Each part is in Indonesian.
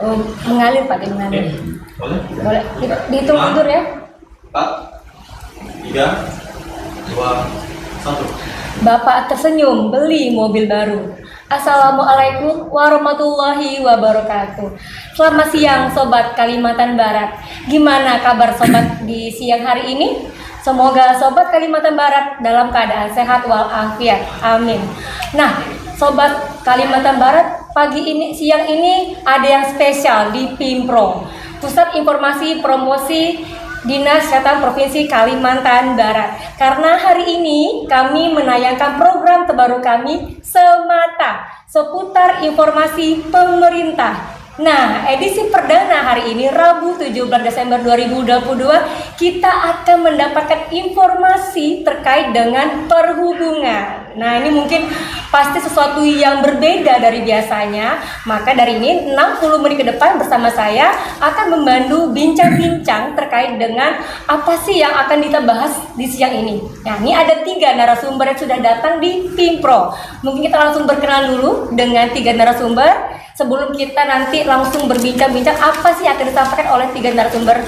Oh, mengalir Pak, dia mengalir. Boleh dihitung mundur ya. 4, 3, 2, 1. Bapak tersenyum beli mobil baru. Assalamualaikum warahmatullahi wabarakatuh. Selamat siang Sobat Kalimantan Barat. Gimana kabar Sobat di siang hari ini? Semoga Sobat Kalimantan Barat dalam keadaan sehat walafiat. Amin. Nah, Sobat Kalimantan Barat, siang ini ada yang spesial di Pimpro, Pusat Informasi Promosi Dinas Kesehatan Provinsi Kalimantan Barat. Karena hari ini kami menayangkan program terbaru kami semata seputar informasi pemerintah. Nah, edisi perdana hari ini Rabu 17 Desember 2022 kita akan mendapatkan informasi terkait dengan perhubungan. Nah, ini mungkin pasti sesuatu yang berbeda dari biasanya. Maka dari ini 60 menit ke depan bersama saya akan membantu bincang-bincang terkait dengan apa sih yang akan kita bahas di siang ini. Nah, ini ada 3 narasumber yang sudah datang di Pimpro. Mungkin kita langsung berkenalan dulu dengan 3 narasumber sebelum kita nanti langsung berbincang-bincang apa sih yang akan disampaikan oleh 3 narasumber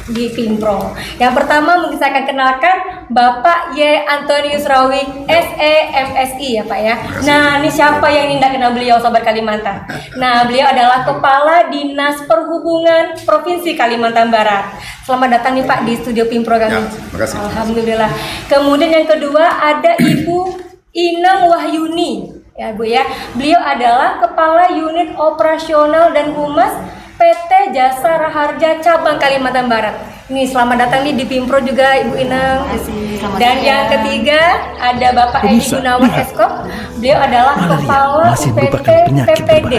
di Pimpro. Yang pertama mungkin saya akan kenalkan Bapak Y. Antonius Rawik SE MSI ya Pak ya. Nah, ini siapa yang tidak kenal beliau Sobat Kalimantan? Nah, beliau adalah Kepala Dinas Perhubungan Provinsi Kalimantan Barat. Selamat datang nih Pak di studio Pimpro kami. Ya, terima kasih. Alhamdulillah. Kemudian yang kedua ada Ibu Inang Wahyuni. Ya Bu ya, beliau adalah Kepala Unit Operasional dan Humas PT Jasa Raharja Cabang Kalimantan Barat. Nih, selamat datang nih di Pimpro juga Ibu Inang. Dan yang ketiga ada Bapak Edi Gunawan Eskop. Beliau adalah Kepala UPT PPD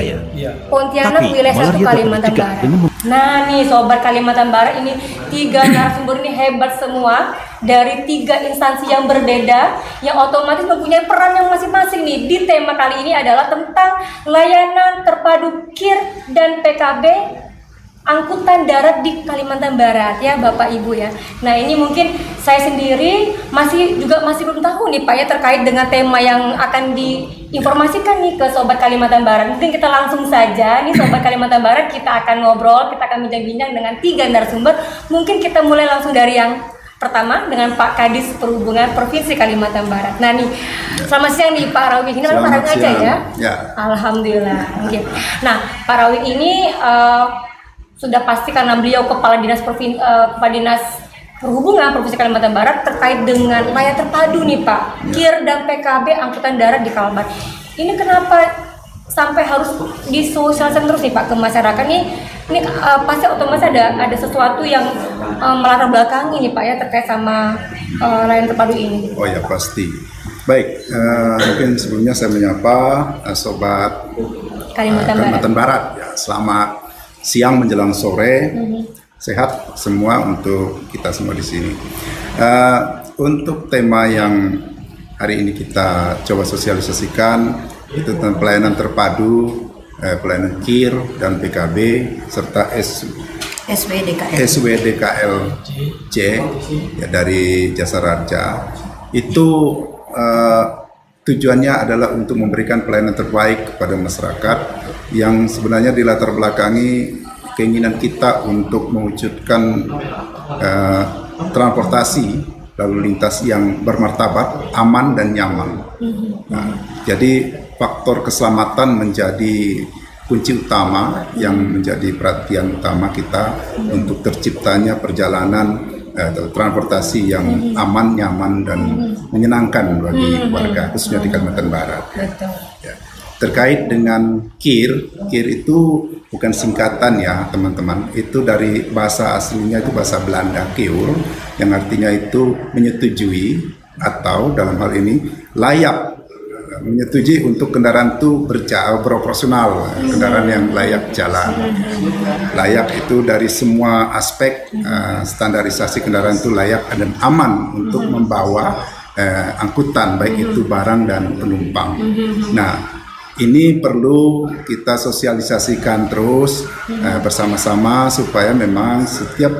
Pontianak Wilayah 1 Kalimantan Barat. Nah nih Sobat Kalimantan Barat, ini 3 narasumber ini hebat semua dari 3 instansi yang berbeda yang otomatis mempunyai peran yang masing-masing nih. Di tema kali ini adalah tentang layanan terpadu KIR dan PKB angkutan darat di Kalimantan Barat ya Bapak Ibu ya. Nah, ini mungkin saya sendiri masih belum tahu nih Pak ya terkait dengan tema yang akan diinformasikan nih ke Sobat Kalimantan Barat. Mungkin kita langsung saja nih Sobat Kalimantan Barat, kita akan ngobrol, kita akan bincang-bincang dengan 3 narasumber. Mungkin kita mulai langsung dari yang pertama dengan Pak Kadis Perhubungan Provinsi Kalimantan Barat. Nah nih, selamat siang nih Pak Rawik. Ini Pak Rawik aja ya? Ya. Alhamdulillah. Okay. Nah, Pak Rawik ini sudah pasti karena beliau Kepala Dinas Perhubungan Provinsi Kalimantan Barat terkait dengan layanan terpadu nih Pak, KIR dan PKB angkutan darat di Kalbar. Ini kenapa sampai harus disosialisasikan terus nih Pak ke masyarakat nih? Ini pasti otomatis ada sesuatu yang melatar belakangi nih Pak ya terkait sama layanan terpadu ini. Oh ya pasti. Baik, mungkin sebelumnya saya menyapa Sobat Kalimantan Barat. Ya, selamat siang menjelang sore, sehat semua untuk kita semua di sini. Untuk tema yang hari ini kita coba sosialisasikan itu tentang pelayanan terpadu, pelayanan KIR dan PKB serta SWDKLJ ya, dari Jasa Raharja. Itu tujuannya adalah untuk memberikan pelayanan terbaik kepada masyarakat yang sebenarnya dilatar belakangi keinginan kita untuk mewujudkan transportasi lalu lintas yang bermartabat, aman dan nyaman. Nah, jadi faktor keselamatan menjadi kunci utama yang menjadi perhatian utama kita untuk terciptanya perjalanan transportasi yang aman, nyaman dan menyenangkan bagi warga khususnya di Kalimantan Barat. Ya. Terkait dengan KIR itu bukan singkatan ya teman-teman, itu dari bahasa aslinya itu bahasa Belanda keur, yang artinya itu menyetujui atau dalam hal ini layak, menyetujui untuk kendaraan itu beroperasional, kendaraan yang layak jalan. Layak itu dari semua aspek, standarisasi kendaraan itu layak dan aman untuk membawa angkutan baik itu barang dan penumpang. Nah, ini perlu kita sosialisasikan terus bersama-sama supaya memang setiap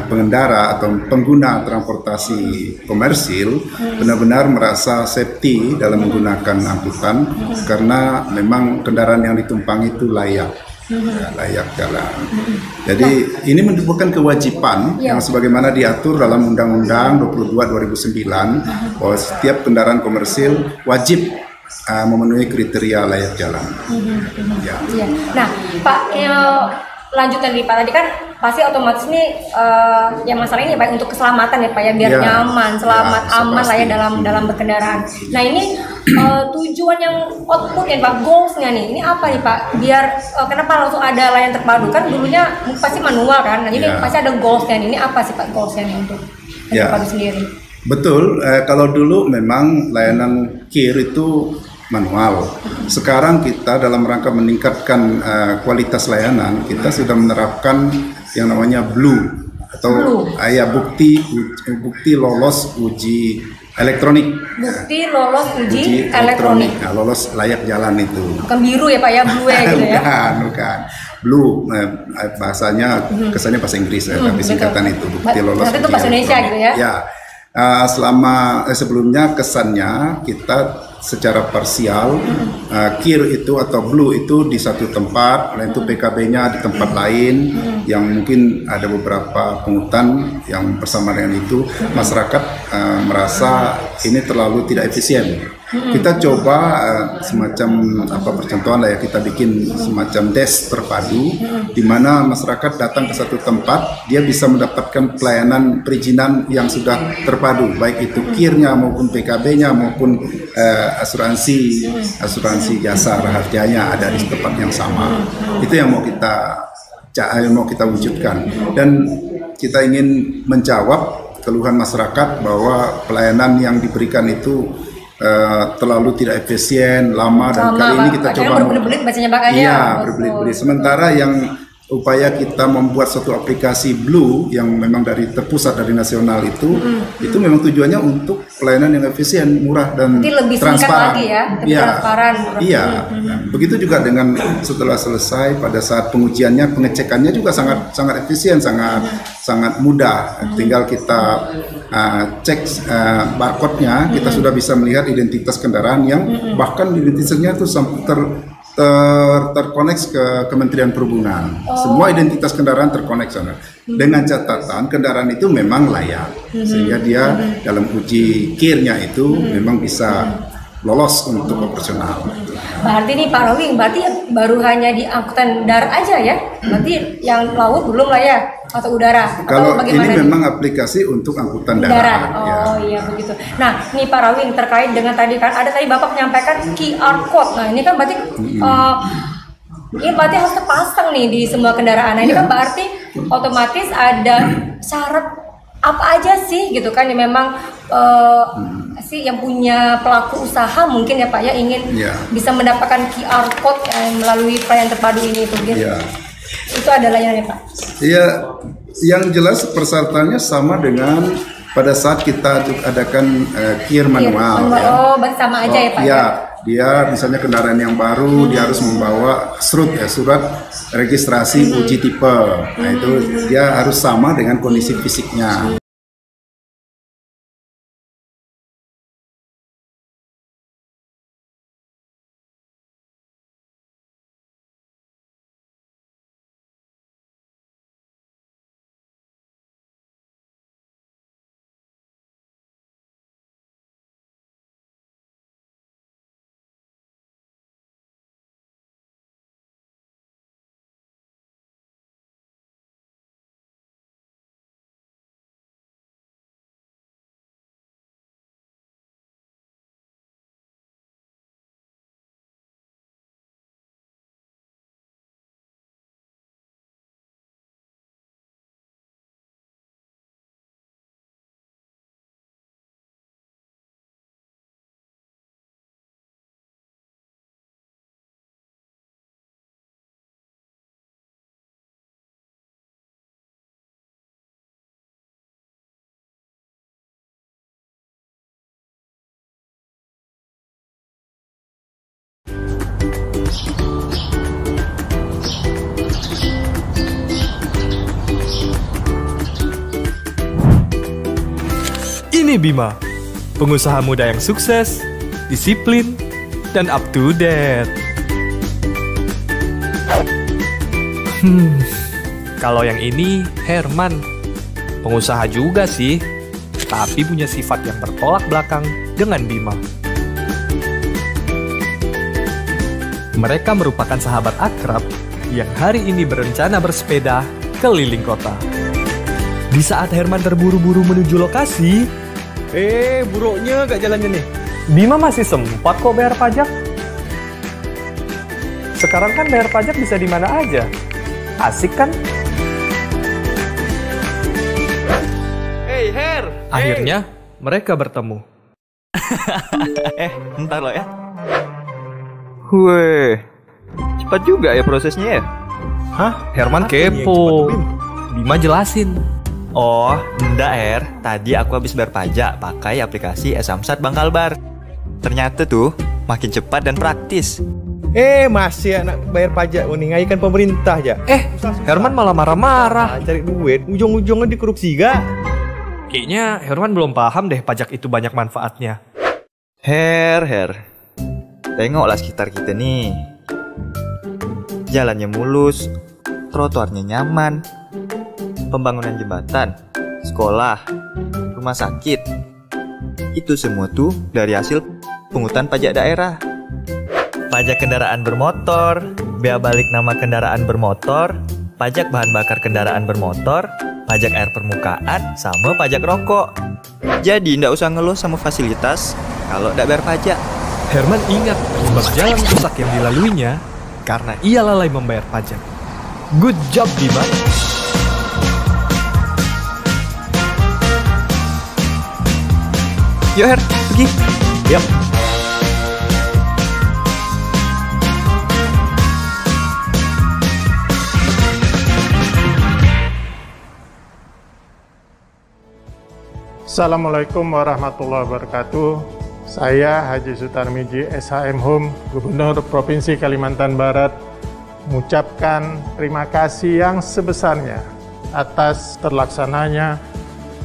pengendara atau pengguna transportasi komersil benar-benar merasa safety dalam menggunakan angkutan karena memang kendaraan yang ditumpangi itu layak. layak jalan. Jadi ini merupakan kewajiban yang sebagaimana diatur dalam Undang-Undang 22 2009 bahwa setiap kendaraan komersil wajib memenuhi kriteria layak jalan. Ya. Iya. Nah, Pak, lanjutan nih Pak, tadi kan pasti otomatis nih yang masalah ini Pak untuk keselamatan ya Pak ya, biar nyaman, selamat, aman lah ya dalam berkendaraan. Nah ini tujuan yang outputnya Pak, goalsnya nih, ini apa nih Pak? Biar kenapa langsung ada layanan terpadu, kan dulunya pasti manual kan, nah jadi pasti ada goalsnya nih. Ini apa sih Pak goalsnya nih untuk terpadu sendiri? Betul, kalau dulu memang layanan KIR itu manual. Sekarang kita dalam rangka meningkatkan kualitas layanan, kita sudah menerapkan yang namanya Blue atau bukti lolos uji elektronik. Bukti lolos uji elektronik. Nah, lolos layak jalan itu. Bukan biru ya Pak ya, blue gitu ya? Bukan. Blue, bahasanya kesannya bahasa Inggris ya, tapi singkatan itu bukti lolos uji itu bahasa Indonesia gitu ya? Ya. Sebelumnya kesannya kita secara parsial KIR itu atau Blue itu di satu tempat, lain itu PKB-nya di tempat lain, yang mungkin ada beberapa pungutan yang bersama dengan itu masyarakat merasa ini terlalu tidak efisien. Kita coba semacam percontohan lah ya, kita bikin semacam desk terpadu di mana masyarakat datang ke satu tempat, dia bisa mendapatkan pelayanan perizinan yang sudah terpadu, baik itu KIR-nya maupun PKB-nya maupun asuransi jasa harganya ada di tempat yang sama. Itu yang mau kita wujudkan, dan kita ingin menjawab keluhan masyarakat bahwa pelayanan yang diberikan itu terlalu tidak efisien, lama, dan kali ini kita coba berbelit-belit bacanya Bang. Iya, berbelit-belit. Sementara yang upaya kita membuat suatu aplikasi Blue yang memang terpusat dari nasional itu memang tujuannya untuk pelayanan yang efisien, murah, dan lebih transparan. Lagi ya, transparan. Iya. Begitu juga dengan setelah selesai, pada saat pengujiannya, pengecekannya juga sangat efisien, sangat mudah. Tinggal kita cek barcode-nya, kita sudah bisa melihat identitas kendaraan yang bahkan identitasnya itu terkoneksi ke Kementerian Perhubungan. Semua identitas kendaraan terkoneksi sana. Dengan catatan kendaraan itu memang layak, sehingga dia dalam uji KIR-nya itu memang bisa lolos untuk operasional. Berarti nih Pak Rawing, berarti baru hanya di angkutan darat aja ya? Berarti yang laut belum lah ya? Atau udara? Kalau atau ini memang aplikasi untuk angkutan darat. Oh iya begitu. Nah, nih Pak Rawing, terkait dengan tadi kan ada tadi Bapak menyampaikan QR code. Nah, ini kan berarti ini berarti harus terpasang nih di semua kendaraan. Nah, ini kan berarti otomatis ada syarat apa aja sih gitu kan yang memang sih yang punya pelaku usaha mungkin ya Pak ya ingin bisa mendapatkan QR code melalui pelayanan terpadu ini itu gitu. Itu adalah yang Pak. Iya, yang jelas persyaratannya sama dengan pada saat kita adakan KIR manual. Oh, sama aja ya Pak. Ya, dia misalnya kendaraan yang baru dia harus membawa surat registrasi uji tipe. Nah, itu dia harus sama dengan kondisi fisiknya. Ini Bima, pengusaha muda yang sukses, disiplin, dan up to date. Kalau yang ini Herman, pengusaha juga sih, tapi punya sifat yang bertolak belakang dengan Bima. Mereka merupakan sahabat akrab yang hari ini berencana bersepeda keliling kota. Di saat Herman terburu-buru menuju lokasi, buruknya gak jalannya nih. Bima masih sempat kok bayar pajak. Sekarang kan bayar pajak bisa di mana aja. Asik kan? Her. Akhirnya mereka bertemu. Bentar lo ya. Weh, cepat juga ya prosesnya ya? Hah? Herman kepo. Bima jelasin. Oh, enggak Her. Tadi aku habis bayar pajak pakai aplikasi e-Samsat Bank Kalbar. Ternyata tuh makin cepat dan praktis. Masih anak bayar pajak meninggalkan pemerintah aja. Herman malah marah-marah. Cari duit, ujung-ujungnya dikorupsi gak? Kayaknya Herman belum paham deh pajak itu banyak manfaatnya. Her. Tengoklah sekitar kita nih. Jalannya mulus, trotoarnya nyaman, pembangunan jembatan, sekolah, rumah sakit. Itu semua tuh dari hasil pungutan pajak daerah. Pajak kendaraan bermotor, bea balik nama kendaraan bermotor, pajak bahan bakar kendaraan bermotor, pajak air permukaan, sama pajak rokok. Jadi ndak usah ngeluh sama fasilitas kalau ndak bayar pajak. Herman ingat penyebab jalan rusak yang dilaluinya karena ia lalai membayar pajak. Good job, Bima. Yuk Her, pergi. Yap. Assalamualaikum warahmatullahi wabarakatuh. Saya Haji Sutarmiji SHM Hum, Gubernur Provinsi Kalimantan Barat, mengucapkan terima kasih yang sebesarnya atas terlaksananya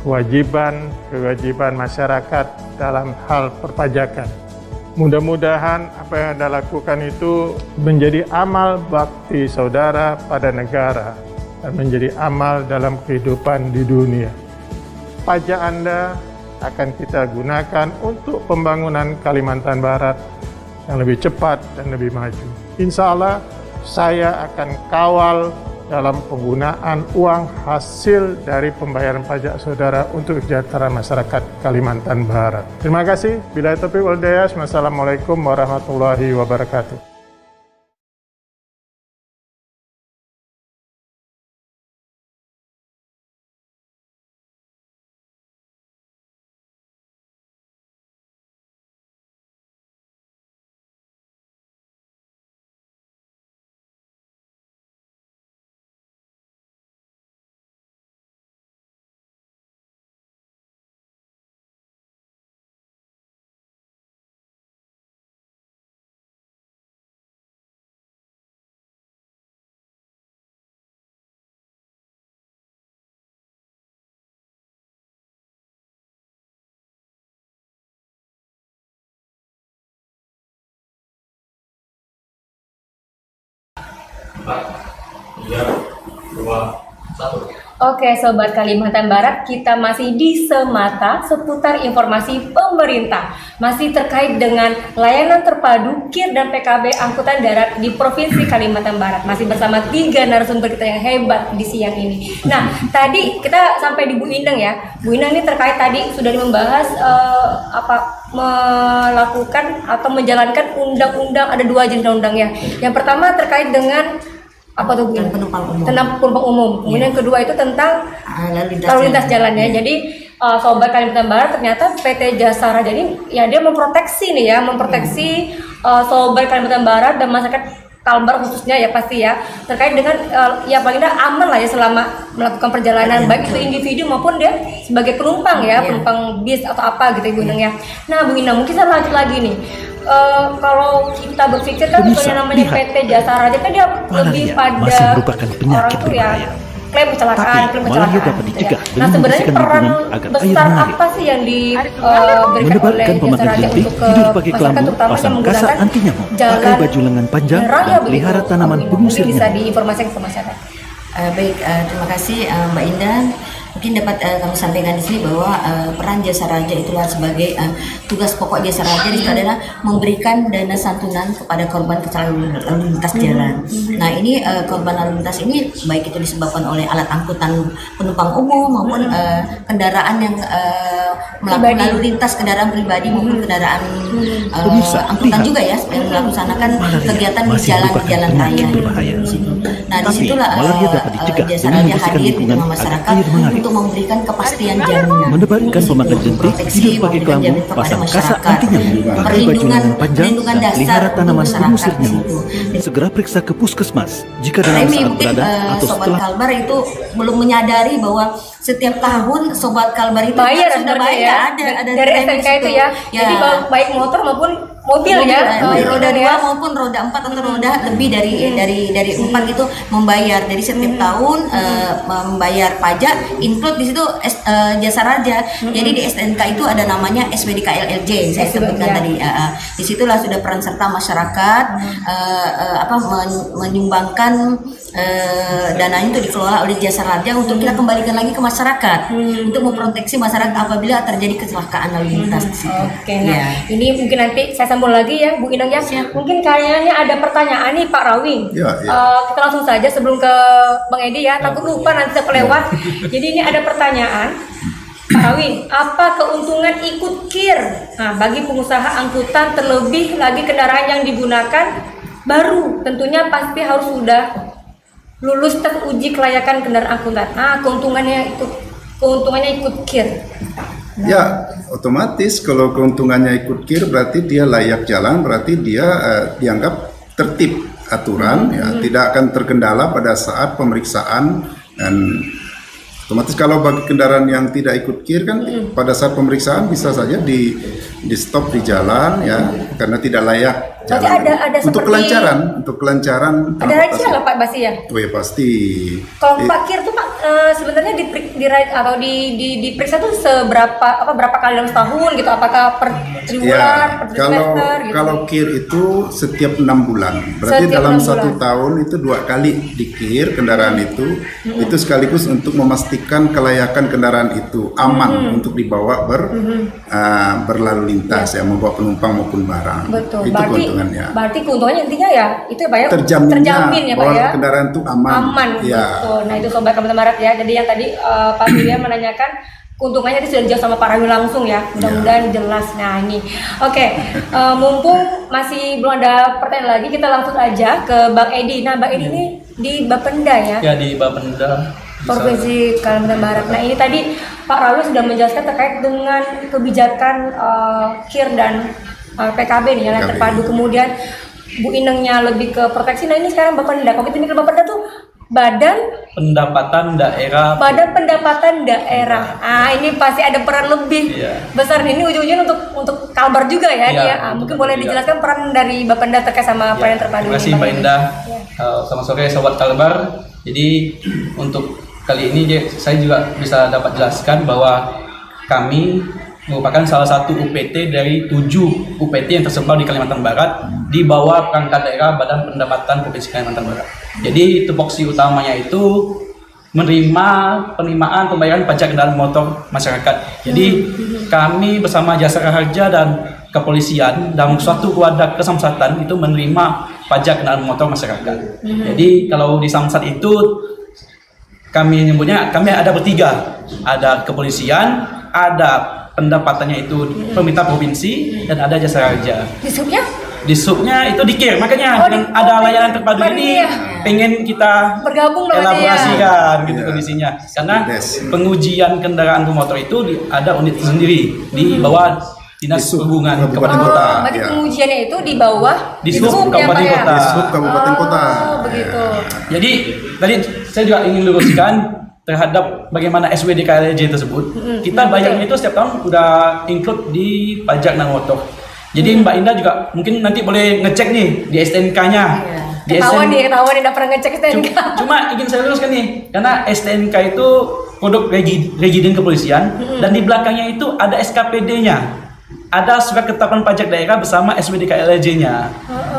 kewajiban masyarakat dalam hal perpajakan. Mudah-mudahan apa yang Anda lakukan itu menjadi amal bakti saudara pada negara dan menjadi amal dalam kehidupan di dunia. Pajak Anda akan kita gunakan untuk pembangunan Kalimantan Barat yang lebih cepat dan lebih maju. Insya Allah saya akan kawal dalam penggunaan uang hasil dari pembayaran pajak saudara untuk kesejahteraan masyarakat Kalimantan Barat. Terima kasih. Billahi taufiq wal hidayah. Wassalamualaikum warahmatullahi wabarakatuh. Oke, Sobat Kalimantan Barat, kita masih di Semata seputar informasi pemerintah. Masih terkait dengan layanan terpadu KIR dan PKB Angkutan Darat di Provinsi Kalimantan Barat. Masih bersama 3 narasumber kita yang hebat di siang ini. Nah, tadi kita sampai di Bu Ineng ya. Bu Ineng ini terkait tadi sudah membahas melakukan atau menjalankan undang-undang, ada 2 jenis undang-undang ya. Yang pertama terkait dengan apa tuh Bu? Tentang penumpang umum. Kemudian yang kedua itu tentang lalu lintas jalannya. Jadi Sobat Kalimantan Barat, ternyata PT Jasa Raja ini ya dia memproteksi nih ya, memproteksi Sobat Kalimantan Barat dan masyarakat Kalbar khususnya ya pasti ya, terkait dengan ya paling tidak aman lah ya selama melakukan perjalanan, baik itu individu maupun dia sebagai penumpang ya, penumpang bis atau apa gitu Ibu Inang ya. Nah Bu Inang, mungkin saya lanjut lagi nih. Kalau kita berpikir kan yang namanya PT Jasa Raja kan dia lebih pada orang tuh ya klaim kecelakaan, Tapi, klaim malaria kecelakaan. dapat gitu ya. dicegah Nah dengan sebenarnya membersihkan peran lingkungan agar air besar mengalir. apa sih yang diberikan oleh Menebarkan Jasa pemakaian Raja jentik, untuk tidur pakai masyarakat kelambu, terutama yang pasang kasar menggunakan anti nyamuk, jalan pakai baju lengan panjang, raya dan begitu, pelihara tanaman Mungkin pengusir bisa nyamuk. diinformasikan ke masyarakat. Baik, terima kasih Mbak Indah. Mungkin dapat kami sampaikan di sini bahwa peran Jasa Raja itulah sebagai tugas pokok Jasa Raja itu adalah memberikan dana santunan kepada korban kecelakaan lalu lintas jalan. Nah ini korban lalu lintas ini baik itu disebabkan oleh alat angkutan penumpang umum maupun kendaraan yang melakukan lalu lintas kendaraan pribadi maupun kendaraan angkutan juga ya yang melaksanakan kegiatan di jalan raya. Nah disitulah Jasa Raja hadir di tengah masyarakat untuk memberikan kepastian jaminan, menebarkan pemakaian jentik, tidur pakai kelambu, pasang kasar anti nyamuk, pakai baju lengan panjang, dan pelihara tanaman pengusir nyamuk. Segera periksa ke puskesmas jika dalam saat berada atau Sobat setelah. Kalbar itu belum menyadari bahwa setiap tahun Sobat Kalbar itu Bayar sudah sebenarnya bayar, ya, ada dari premi STNK itu ya. Jadi baik motor maupun mobil ya, roda 2 maupun roda 4 atau roda lebih dari 4 itu membayar. Jadi setiap tahun membayar pajak, include di situ Jasa Raja. Jadi di STNK itu ada namanya SWDKLLJ yang saya sebutkan tadi. Disitulah sudah peran serta masyarakat menyumbangkan dananya itu dikelola oleh Jasa Raja untuk kita kembalikan lagi ke masyarakat untuk memproteksi masyarakat apabila terjadi kecelakaan lalu lintas di situ. Oke, nah ini mungkin nanti saya sambung lagi ya Bu Inang ya. Mungkin kayaknya ada pertanyaan nih Pak Rawing. Kita langsung saja sebelum ke Bang Edi ya, takut lupa nanti saya kelewat. Jadi ini ada pertanyaan Pak Rawing, apa keuntungan ikut KIR bagi pengusaha angkutan, terlebih lagi kendaraan yang digunakan baru, tentunya pasti harus sudah lulus tes uji kelayakan kendaraan angkutan. Keuntungannya ikut KIR. Ya, otomatis kalau keuntungannya ikut KIR berarti dia layak jalan, berarti dia dianggap tertib aturan, ya tidak akan terkendala pada saat pemeriksaan. Dan otomatis kalau bagi kendaraan yang tidak ikut KIR kan pada saat pemeriksaan bisa saja di stop di jalan ya karena tidak layak jalan. Ada untuk kelancaran ada rahasia nggak Pak Basi ya? Oh ya pasti. Kalau Pak KIR tuh Pak sebenarnya diperiksa tuh berapa kali dalam setahun gitu? Apakah per triwulan, per semester gitu? Kalau KIR itu setiap 6 bulan. Berarti dalam 1 tahun itu 2 kali di KIR kendaraan itu sekaligus untuk memastikan kelayakan kendaraan itu aman untuk dibawa berlalu lintas ya membawa penumpang maupun barang. Betul. Itu keuntungannya. Berarti keuntungannya intinya ya itu ya Pak ya terjamin ya Pak bahwa ya. Kendaraan itu aman. Ya. Betul. Nah itu Sobat Kalimantan Barat ya. Jadi yang tadi Pak William menanyakan keuntungannya itu sudah dijawab sama Pak Rawing langsung ya. Mudah-mudahan jelas. Nah ini, oke. Mumpung masih belum ada pertanyaan lagi, kita langsung aja ke Bang Edi. Nah Bang Edi ini di Bapenda ya? Ya di Bapenda. Provinsi Kalimantan Barat. Nah ini tadi Pak Rawing sudah menjelaskan terkait dengan kebijakan KIR dan PKB nih yang terpadu. Kemudian Bu Inengnya lebih ke proteksi. Nah ini sekarang Bapenda. Kalau kita mikir Bapenda tuh Badan Pendapatan Daerah. Ini pasti ada peran lebih besar. Ini ujung-ujungnya untuk Kalbar juga ya dia. Mungkin boleh dijelaskan peran dari Bapenda terkait sama peran terpadu. Terima kasih Mbak Indah. Selamat sore Sobat Kalbar. Jadi untuk kali ini saya juga bisa dapat jelaskan bahwa kami merupakan salah satu UPT dari 7 UPT yang tersebar di Kalimantan Barat di bawah perangkat daerah Badan Pendapatan Provinsi Kalimantan Barat. Jadi tupoksi utamanya itu menerima penerimaan pembayaran pajak kendaraan motor masyarakat. Jadi kami bersama Jasa Raja dan kepolisian dalam suatu wadah kesamsatan itu menerima pajak kendaraan motor masyarakat. Jadi kalau di Samsat itu kami nyebutnya kami ada bertiga, ada kepolisian, ada pendapatannya itu pemerintah provinsi, dan ada Jasa Raja. Di subnya itu di KIR, makanya ada layanan terpadu ini pengen kita bergabung elaborasikan gitu kondisinya. Karena pengujian kendaraan bermotor itu ada unit sendiri di bawah Dinas Perhubungan Kabupaten Kota. Berarti pengujiannya itu di bawah di sub Kabupaten Kota. Di sub Kabupaten Kota. Begitu. Jadi tadi saya juga ingin luruskan terhadap bagaimana SWDKLJ tersebut. Kita bayarnya itu setiap tahun udah include di pajak kendaraan motor. Jadi Mbak Indah juga mungkin nanti boleh ngecek nih di STNK-nya. Ketahuan nih, udah pernah ngecek STNK. Cuma ingin saya luruskan nih, karena STNK itu produk Regiden Kepolisian dan di belakangnya itu ada SKPD-nya. Ada surat ketetapan pajak daerah bersama SWDKLJ-nya.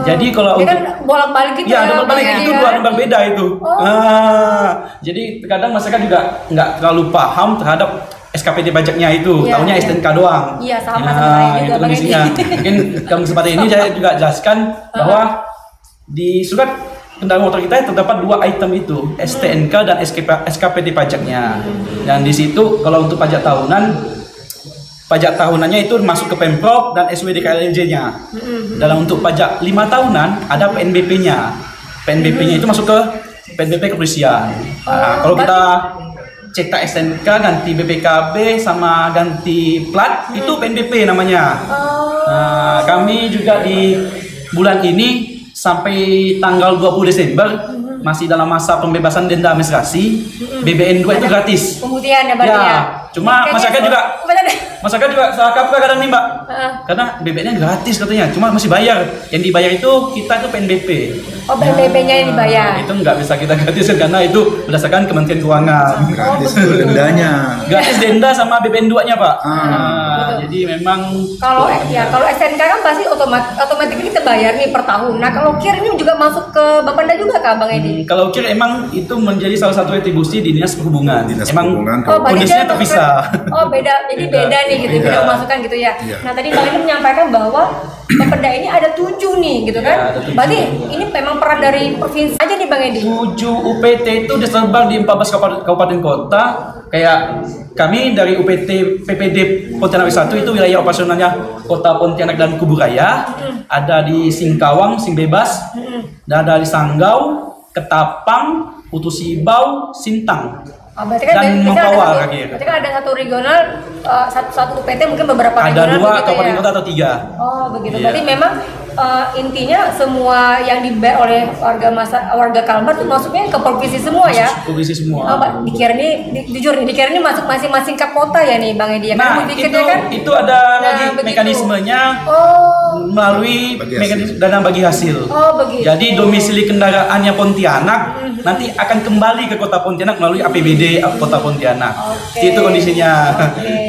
Jadi kalau ini kan bolak-balik gitu ya, bolak-balik itu dua lembar beda itu. Jadi terkadang masyarakat juga nggak terlalu paham terhadap SKPD pajaknya itu, tahunya STNK doang. Iya, sama saya juga kondisinya. Mungkin dalam kesempatan ini saya juga jelaskan bahwa di surat kendaraan motor kita terdapat 2 item itu, STNK dan SKPD pajaknya. Dan di situ kalau untuk pajak tahunannya itu masuk ke Pemprov dan SWDKLJ-nya. Dalam untuk pajak 5 tahunan ada PNBP-nya. PNBP-nya itu masuk ke PNBP Kepolisian. Kalau kita cetak STNK ganti BPKB sama ganti plat itu PNBP namanya. Kami juga di bulan ini sampai tanggal 20 Desember masih dalam masa pembebasan denda administrasi. BBN 2 itu gratis. Pemutihan ya berarti ya. Cuma masyarakat juga salah kaprah kadang nih Mbak. Karena BBN-nya gratis katanya, cuma masih bayar. Yang dibayar itu kita itu PNBP. Oh, PNBP-nya yang dibayar. Itu nggak bisa kita gratiskan karena itu berdasarkan Kementerian Keuangan. Gratis itu dendanya. Gratis denda sama BBN 2-nya Pak. Jadi memang kalau STNK kan pasti otomatis kita bayar nih per tahun. Nah kalau KIR ini juga masuk ke Bapenda juga Kak Bang Edi? Kalau KIR emang itu menjadi salah satu retribusi di Dinas Perhubungan. Kondisinya terpisah. Oh beda, jadi beda nih gitu, beda masukan gitu ya. Nah tadi Bang Edi menyampaikan bahwa Bapenda ini ada 7 nih gitu kan. Berarti ini memang peran dari provinsi aja nih Bang Edi? 7 UPT itu disebar di 14 kabupaten kota. Kayak kami dari UPT PPD Pontianak 1 itu wilayah operasionalnya Kota Pontianak dan Kuburaya. Ada di Singkawang, Singbebas, dan ada di Sanggau, Ketapang, Putusibau, Sintang. Berarti kan dan Mempawah akhir. Berarti kan ada satu regional, satu UPT mungkin beberapa regional. Ada 2 kabupaten kota atau 3. Oh begitu. Berarti memang intinya semua yang dibayar oleh warga Kalbar itu masuknya ke provinsi semua ya. Provinsi semua. Dikira ini jujur nih, dikira ini masuk masing-masing ke kota ya nih Bang Edi. Nah itu ada lagi mekanismenya melalui mekanisme dana bagi hasil. Oh begitu. Jadi domisili kendaraannya Pontianak nanti akan kembali ke Kota Pontianak melalui APBD Kota Pontianak. Itu kondisinya.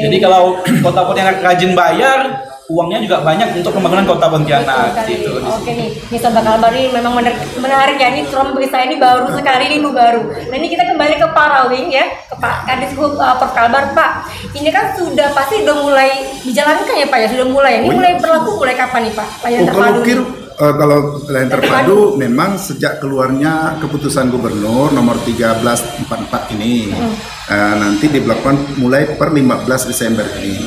Jadi kalau Kota Pontianak rajin bayar, uangnya juga banyak untuk pembangunan Kota Pontianak. Gitu. Oke nih, Sobat Kalbar ini memang menarik ya. Ini selama berita ini baru sekali, ini baru. Nah ini kita kembali ke Pak Rawing ya, ke Pak Kadishub Prof Kalbar. Pak, ini kan sudah pasti udah mulai dijalankan ya Pak ya, sudah mulai. Ini mulai berlaku mulai kapan nih Pak? Layanan terpadu. Kalau layanan terpadu memang sejak keluarnya keputusan Gubernur nomor 1344 ini nanti diberlakukan mulai per 15 Desember ini.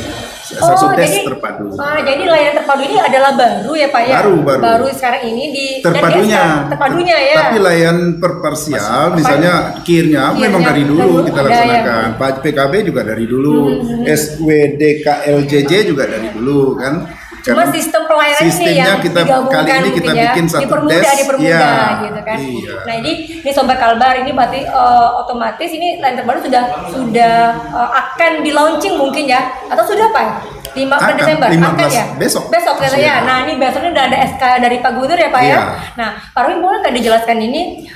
Jadi terpadu. Jadi layanan terpadu ini adalah baru ya Pak ya? Baru sekarang ini di terpadunya ya. Tapi layanan per parsial misalnya KIR-nya memang dari dulu kita laksanakan. PKB juga dari dulu. SWDKLJJ juga dari dulu kan. Cuma sistem pelayanan ini yang kita kali ini kita bikin satu dipermudah gitu kan. Nah ini Sobat Kalbar ini berarti otomatis ini layanan terbaru sudah akan di launching mungkin ya, atau sudah Pak? 5 Desember akan ya? Besok ya. Nah ini besok ini udah ada SK dari Pak Gubernur ya Pak ya. Nah Pak Rawing boleh nggak dijelaskan ini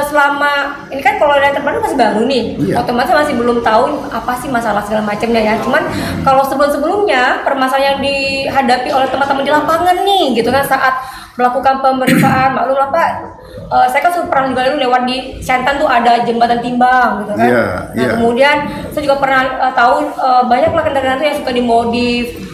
selama ini kan kalau layanan terpadu masih baru nih, otomatis masih belum tahu apa sih masalah segala macamnya ya. Cuman kalau sebelumnya permasalahan yang dihadapi oleh teman-teman di lapangan nih gitu kan saat melakukan pemeriksaan, maklum lah Pak, saya kan pernah juga lewat di Siantan tuh ada jembatan timbang gitu kan. Kemudian saya juga pernah tahu banyaklah kendaraan yang suka dimodif.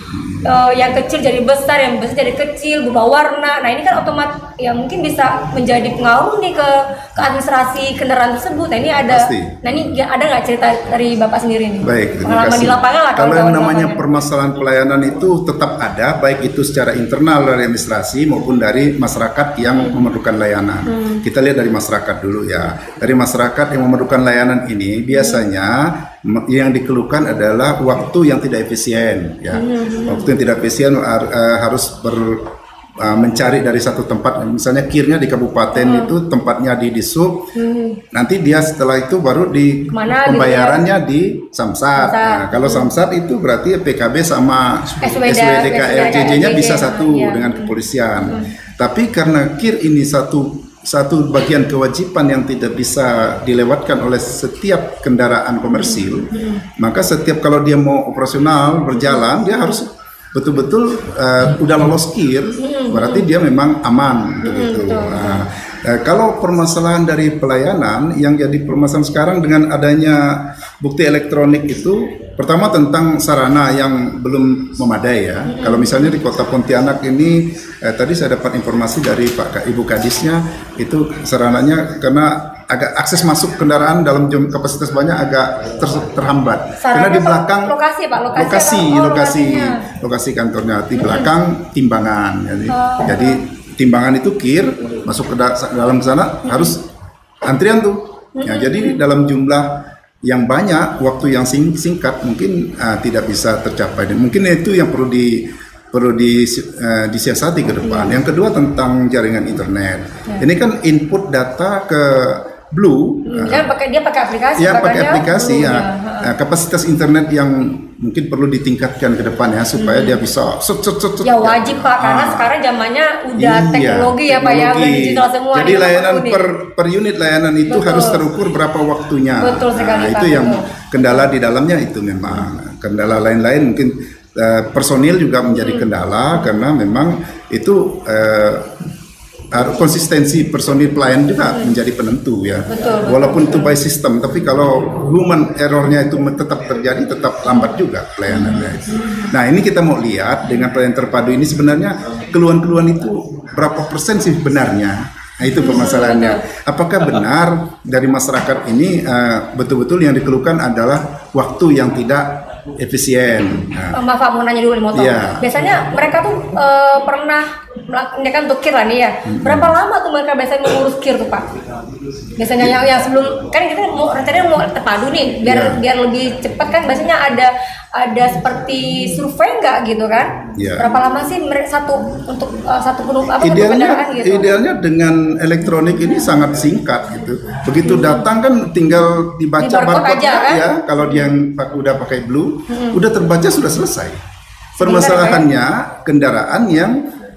Yang kecil jadi besar, yang besar jadi kecil, berubah warna. Nah ini kan otomatis ya mungkin bisa menjadi pengaruh nih ke administrasi kendaraan tersebut. Nah ini ada, nah ini ada nggak cerita dari Bapak sendiri nih? Baik, pengalaman di lapangan lah. Kalau yang namanya permasalahan pelayanan itu tetap ada, baik itu secara internal dari administrasi maupun dari masyarakat yang memerlukan layanan. Kita lihat dari masyarakat dulu ya. Dari masyarakat yang memerlukan layanan ini biasanya yang dikeluhkan adalah waktu yang tidak efisien ya. Waktu yang tidak efisien harus mencari dari satu tempat, misalnya KIR-nya di kabupaten itu tempatnya di Disub, nanti dia setelah itu baru di pembayarannya di Samsat. Nah, kalau Samsat itu berarti PKB sama SWDKLJJ-nya bisa satu dengan kepolisian. Tapi karena KIR ini satu satu bagian kewajiban yang tidak bisa dilewatkan oleh setiap kendaraan komersil. Maka setiap kalau dia mau operasional berjalan, dia harus betul-betul udah lolos KIR, berarti dia memang aman begitu. Nah, kalau permasalahan dari pelayanan yang jadi permasalahan sekarang dengan adanya bukti elektronik itu, pertama tentang sarana yang belum memadai ya. Kalau misalnya di Kota Pontianak ini, tadi saya dapat informasi dari Ibu Kadisnya, itu sarananya karena agak akses masuk kendaraan dalam kapasitas banyak agak terhambat. Karena di belakang lokasi kantornya di belakang timbangan. Jadi timbangan itu KIR masuk ke dalam sana harus antrian tuh. Ya, jadi dalam jumlah yang banyak, waktu yang singkat mungkin tidak bisa tercapai. Dan mungkin itu yang perlu disiasati ke depan. Yang kedua tentang jaringan internet. Ini kan input data ke Blue. Dia pakai aplikasi. Ya, pakai aplikasi ya. Kapasitas internet yang mungkin perlu ditingkatkan ke depan ya supaya dia bisa ya wajib Pak, karena sekarang zamannya udah teknologi ya Pak ya, digital semua. Jadi layanan per unit layanan itu harus terukur berapa waktunya. Betul sekali Pak. Itu yang kendala di dalamnya itu memang. Kendala lain-lain mungkin personil juga menjadi kendala karena memang itu konsistensi personil pelayan juga menjadi penentu ya. Betul, walaupun itu by system, tapi kalau human errornya itu tetap terjadi, tetap lambat juga pelayanannya. Nah, ini kita mau lihat dengan pelayanan terpadu ini sebenarnya keluhan-keluhan itu berapa persen sih benarnya? Nah, itu permasalahannya. Apakah benar dari masyarakat ini betul-betul yang dikeluhkan adalah waktu yang tidak efisien? Maaf Pak, mau nanya dulu nih, mau tahu. Biasanya mereka tuh pernah melakukan untuk KIR lah nih ya. Berapa lama tuh mereka biasanya mengurus KIR tuh Pak? Biasanya yang sebelum, kan kita rencananya mau terpadu nih, biar lebih cepat kan. Biasanya ada seperti survei nggak gitu kan? Berapa lama sih satu penumpang kendaraan gitu? Idealnya dengan elektronik ini sangat singkat gitu. Begitu datang kan tinggal dibaca barcode kan? Ya. Kalau dia yang udah pakai Blue, udah terbaca sudah selesai. Permasalahannya kendaraan yang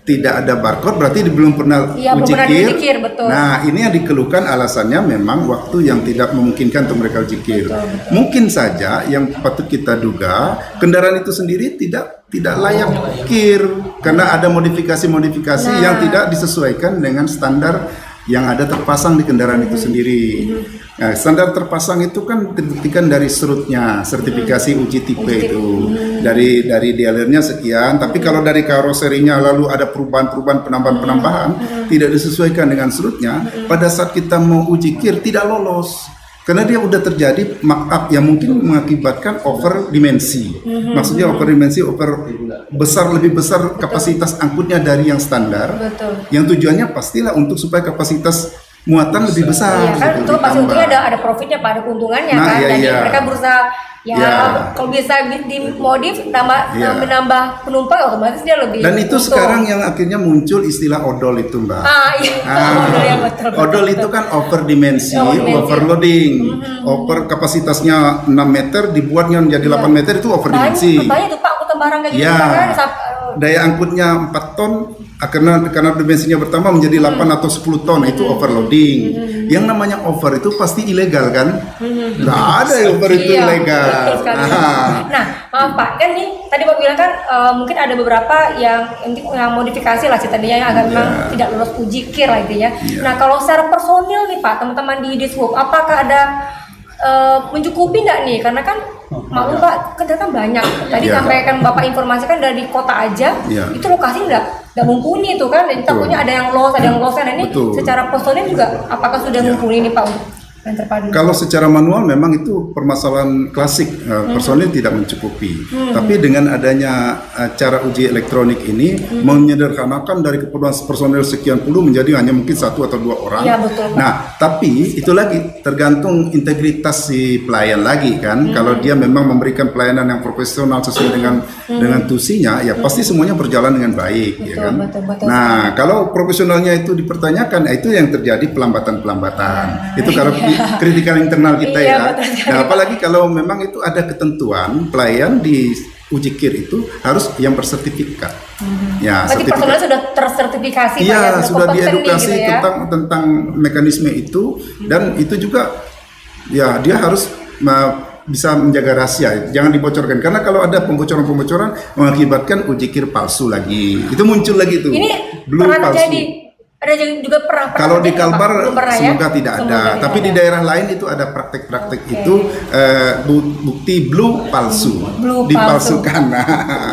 tidak ada barcode berarti belum pernah uji KIR. Nah, ini yang dikeluhkan alasannya memang waktu yang tidak memungkinkan untuk mereka uji KIR. Mungkin saja yang patut kita duga kendaraan itu sendiri tidak layak KIR karena ada modifikasi-modifikasi yang tidak disesuaikan dengan standar yang ada terpasang di kendaraan itu sendiri. Nah, standar terpasang itu kan dibuktikan dari serutnya, sertifikasi uji tipe itu. Dari dealernya sekian, tapi kalau dari karoserinya lalu ada perubahan-perubahan, penambahan-penambahan tidak disesuaikan dengan serutnya, pada saat kita mau uji KIR tidak lolos. Karena dia udah terjadi markup yang mungkin mengakibatkan over dimensi. Maksudnya over dimensi, lebih besar kapasitas angkutnya dari yang standar. Yang tujuannya pastilah untuk supaya kapasitas muatan lebih besar. Iya kan, itu pasti untungnya ada profitnya Pak, ada keuntungannya kan. Dan mereka berusaha kalau bisa dimodif menambah penumpang otomatis dia lebih. Dan itu untung. Sekarang yang akhirnya muncul istilah odol itu Mbak. Odol itu kan over dimensi, overloading. Over kapasitasnya 6 meter dibuatnya menjadi 8 meter itu over dimensi. Banyak tuh Pak angkutan barang kayak gitu kan. Daya angkutnya 4 ton karena dimensinya bertambah menjadi 8 atau 10 ton itu overloading. Yang namanya over itu pasti ilegal kan? Nggak ada yang over itu ilegal. Nah, maaf Pak, kan nih tadi Pak bilang kan mungkin ada beberapa yang modifikasi lah tadinya yang agak memang tidak lolos uji KIR lah intinya. Nah, kalau secara personil nih Pak, teman-teman di Dishub, apakah ada mencukupi nggak nih? Karena kan maklum Pak, kan banyak. Tadi sampaikan Bapak informasikan dari kota aja, itu lokasi nggak mumpuni itu kan. Jadi takutnya ada yang lolos, Nah, ini secara personil juga apakah sudah mumpuni nih Pak untuk yang terpadu? Kalau secara manual memang itu permasalahan klasik, personil tidak mencukupi. Tapi dengan adanya cara uji elektronik ini menyederhanakan dari keperluan personil sekian puluh menjadi hanya mungkin 1 atau 2 orang. Nah, tapi itu lagi tergantung integritas si pelayan lagi kan. Kalau dia memang memberikan pelayanan yang profesional sesuai dengan tusinya, ya pasti semuanya berjalan dengan baik, ya kan. Nah, kalau profesionalnya itu dipertanyakan, itu yang terjadi pelambatan-pelambatan. Itu kalau kritikal internal kita ya. Nah, apalagi kalau memang itu ada ketentuan pelayan ujikir itu harus yang bersertifikat. Ya, berarti personal sudah tersertifikasi Pak, iya, sudah berkompeten diedukasi gitu ya? tentang mekanisme itu, dan itu juga ya dia harus bisa menjaga rahasia, jangan dibocorkan, karena kalau ada pembocoran mengakibatkan ujikir palsu lagi, itu muncul lagi tuh. Ini blue pernah palsu. terjadi, ada juga pernah Kalau di Kalbar semoga ya? tidak ada, Semoga tapi di daerah lain itu ada praktek-praktek itu bukti blue palsu, dipalsukan.